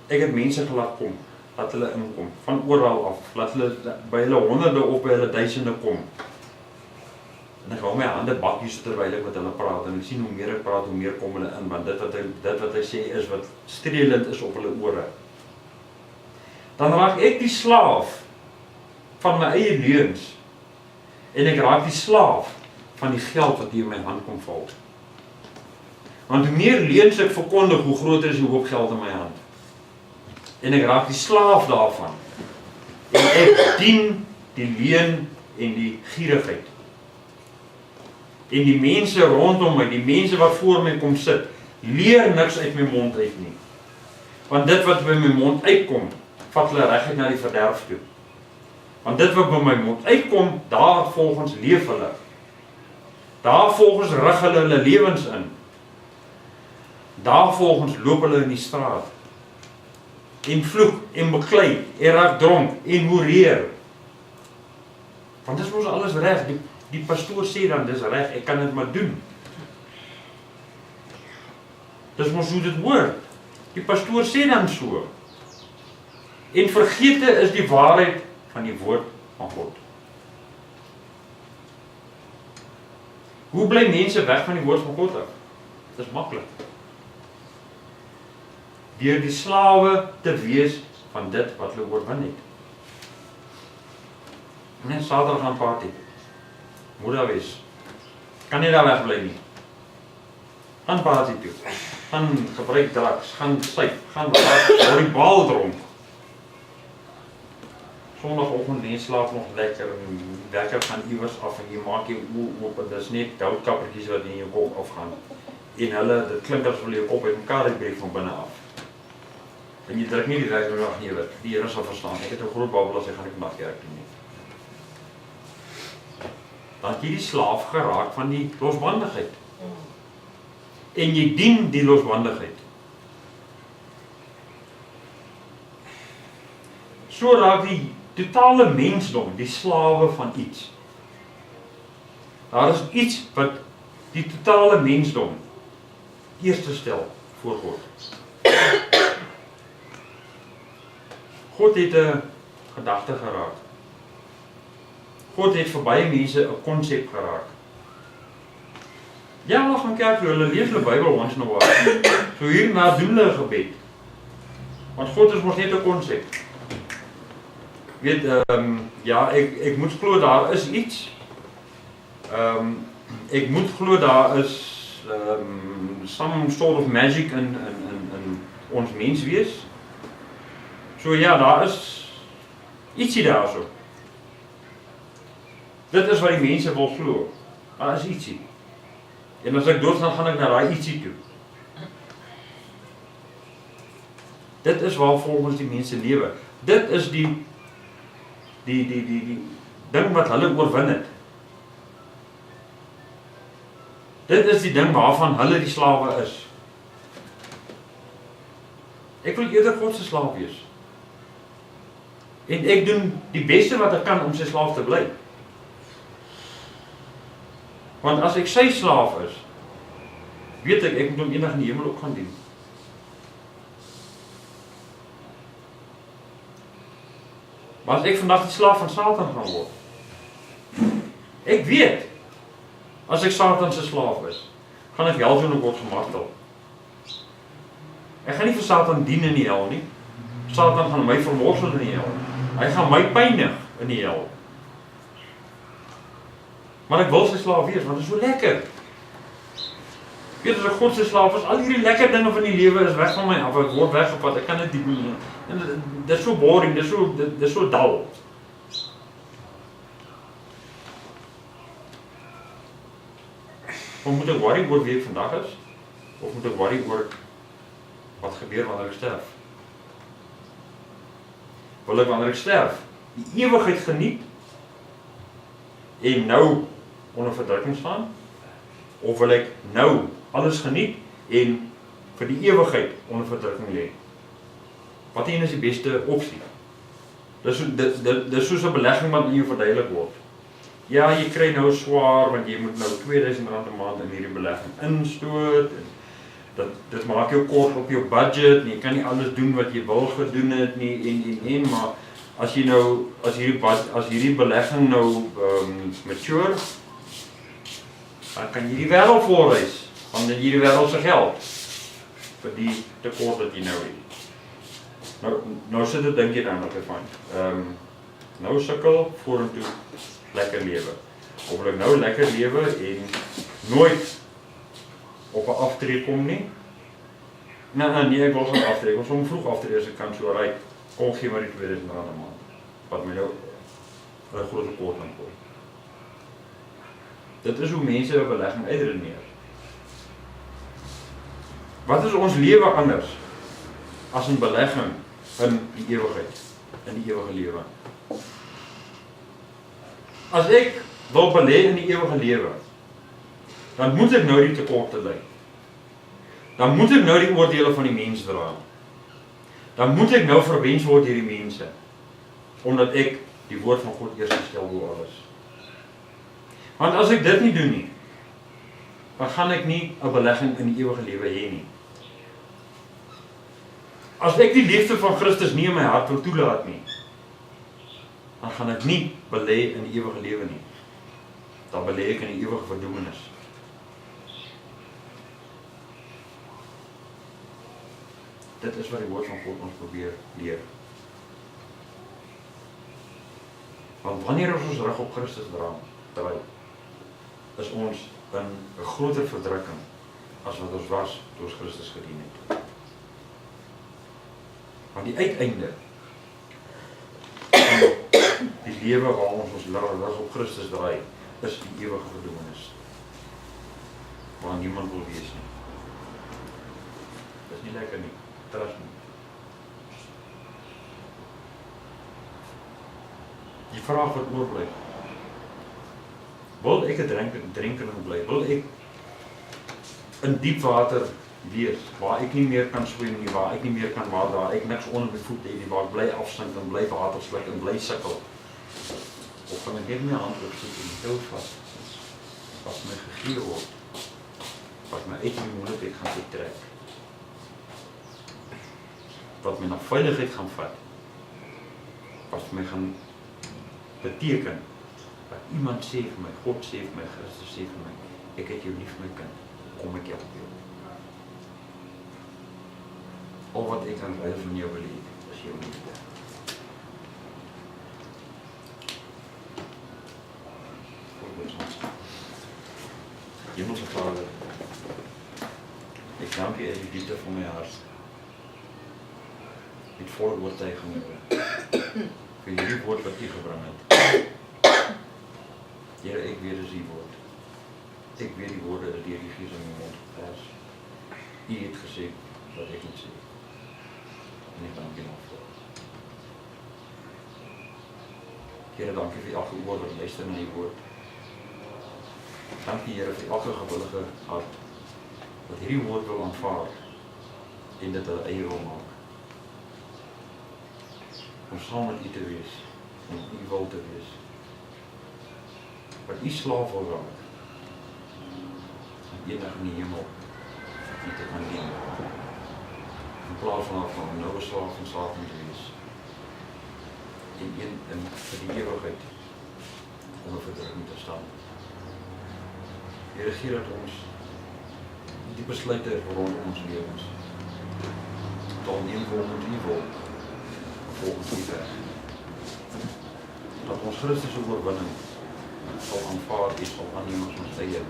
ek het mense gelaat kom, laat hulle inkom, van oral af, laat hulle by hulle honderde of by hulle duisende kom, en ek hou my hande bakkies terwyl ek met hulle praat, en ek sien hoe meer ek praat, hoe meer kom hulle in, want dit wat hy sê is wat streelend is op hulle ore. Dan raak ek die slaaf van my eie leuns, en ek raak die slaaf van die geld wat hier in my hand kom val. Want hoe meer leuns ek verkondig, hoe groter is die hoop geld in my hand. En ek raak die slaaf daarvan. En ek dien die leuen en die gierigheid. En die mense rondom my, die mense wat voor my kom sit, leer niks uit my mond uit nie. Want dit wat by my mond uitkom, vat hulle reguit na die verderf toe. Want dit wat by my mond uitkom, daar volgens leef hulle. Daar volgens rig hulle lewens in. Daar volgens loop hulle in die straat. En vloek, en beklei, en raak dronk, en hoereer. Want dis mos alles reg. Die pastoor sê dan, dis reg, ek kan dit maar doen. Dis mos hoe dit hoor. Die pastoor sê dan so. En vergete is die waarheid van die woord van God. Hoe bly mense weg van die woord van God af? Dit is maklik. Deur die slawe te wees van dit wat hulle oorwin het. Net Saterdag gaan party. Moet daar wees. Kan nie daar wegbly nie. Gaan party toe. Gaan gebruik drugs, gaan syp, gaan word die bal dronk. Sondagoggend nie slaap nog lekker en wekker gaan iewers af en jy maak jou oop en dis net doutkappertjies wat in jou kop afgaan. En hulle, dit klink as wil jou kop uit mekaar uitbreek van binne af. En jy druk nie die werk nog nie weet. Die Here sal verstaan. Ek het 'n groot babbel as ek gaan ek vandag kerk toe nie. Dan het jy die slaaf geraak van die losbandigheid. En jy dien die losbandigheid. So raak die totale mensdom die slawe van iets. Daar is iets wat die totale mensdom eerste stel voor God. God het 'n gedagte geraak. God het vir baie mense 'n konsep geraak. Ja, hulle gaan kerk toe, hulle lees hulle Bybel once in a while. So hierna doen hulle gebed. Want God is mos net 'n konsep. Weet, ja, ek moet glo daar is iets. Ek moet glo daar is some sort of magic in ons menswees. So ja, daar is ietsie daarso. Dit is wat die mense wil glo. Daar is ietsie. En as ek dood gaan, gaan ek na daai ietsie toe. Dit is waar volgens die mense lewe. Dit is die ding wat hulle oorwin het. Dit is die ding waarvan hulle die slawe is. Ek wil eerder God se slaaf wees. En ek doen die beste wat ek kan om sy slaaf te bly. Want as ek sy slaaf is, weet ek moet hom eendag in die hemel ook gaan dien. Maar as ek vandag die slaaf van Satan gaan word, ek weet, as ek Satan se slaaf is, gaan ek helzoenlik word gemartel. Ek gaan nie vir Satan dien in die hel nie. Satan gaan my vermorsel in die hel. Hy gaan my pynig in die hel. Maar ek wil sy slaaf wees, want dit is so lekker. Weet, as ek God se slaaf is, al hierdie lekker dinge van die lewe is weg van my af, ek word weggevat, ek kan dit nie doen. En dit is so boring, dit is so dal. Of moet ek worry oor wie ek vandag is? Of moet ek worry oor wat gebeur wanneer ek sterf? Wil ek wanneer ek sterf die ewigheid geniet en nou onder verdrukking staan? Of wil ek nou alles geniet en vir die ewigheid onder verdrukking lê? Wat een is die beste opsie? Dis soos 'n belegging wat in jou verduidelik word. Ja, jy kry nou swaar want jy moet nou R2000 'n maand in hierdie belegging instoot en dit maak jou kort op jou budget en jy kan nie alles doen wat jy wil gedoen het nie maar as hierdie belegging nou mature, dan kan jy die wêreld voorreis, want jy die wêreld se geld vir die tekort wat jy nou het. Nou sit dit dink jy dan wat ek van. Nou sukkel vorentoe lekker lewe. Of wil ek nou lekker lewe en nooit op 'n aftrede kom nie? Nee, ek wil gaan aftrede. Ek wil sommer vroeg aftrede as ek kan so ry. Kom gee maar die R2000 'n maand. Wat my nou 'n groot tekort gaan kom. Dit is hoe mense 'n belegging uitredeneer. Wat is ons lewe anders as 'n belegging in die ewigheid, in die ewige lewe? As ek wil belê in die ewige lewe, dan moet ek nou die tekorte ly. Dan moet ek nou die oordeele van die mens dra. Dan moet ek nou verwens word deur die mense, omdat ek die woord van God eers stel bo alles. Want as ek dit nie doen nie, dan gaan ek nie 'n belegging in die ewige lewe hê nie. As ek die liefde van Christus nie in my hart wil toelaat nie, dan gaan ek nie belê in die ewige lewe nie. Dan belê ek in die ewige verdoemenis. Dit is wat die woord van God ons probeer leer. Want wanneer ons rug op Christus draai, is ons in 'n groter verdrukking as wat ons was toe ons Christus gedien het. Want die uiteinde van die lewe waar ons rug op Christus draai, is die ewige verdoemenis. Waar niemand wil wees nie. Dis nie lekker nie, trust nie. Die vraag wat oorbly, wil ek 'n drenkeling bly? Wil ek in diep water wees, waar ek nie meer kan swem nie, waar ek nie meer kan wader, waar ek niks onder my voet het nie, waar ek bly afsink en bly water sluk en bly sukkel? Of kan ek net my hand opsoek en hou vas, wat my gegee word, wat my uit die moeilikheid gaan trek, wat my na veiligheid gaan vat, wat my gaan beteken, dat iemand sê vir my, God sê vir my, Christus sê vir my, ek het jou lief my kind, kom ek help jou. Al wat ek kan ruil van jou wil hê, is jou liefde. Hemelse Vader, ek dank U uit die diepte van my hart, met volle oortuiging vir hierdie woord wat U gebring het. Here, ek weet is die woord. Ek weet die woorde is deur die Gees in my mond gepers. U het gesê wat ek moet sê. En ek dank U daarvoor. Here, dankie vir elke oor wat luister na die woord. Dankie Here vir elke gewillige hart wat hierdie woord wil aanvaar en dit hulle eie wil maak. Om saam met U te wees, om U wil te wees. Wat U slaaf wil raak, en eendag in die hemel U te kan dien. In plaas van nou 'n slaaf van Satan te wees. En vir die ewigheid onder verdrukking te staan. Here, gee dat ons die besluite rondom ons lewens dan neem volgens U wil, volgens U weg. Dat ons Christus oorwinning sal aanvaar en sal aanneem as ons eie.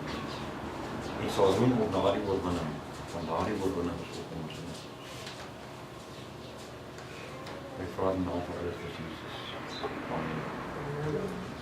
En sal roem op daardie oorwinning, van daardie oorwinning is op ons. Ek vra in die naam van Christus Jesus. Amen.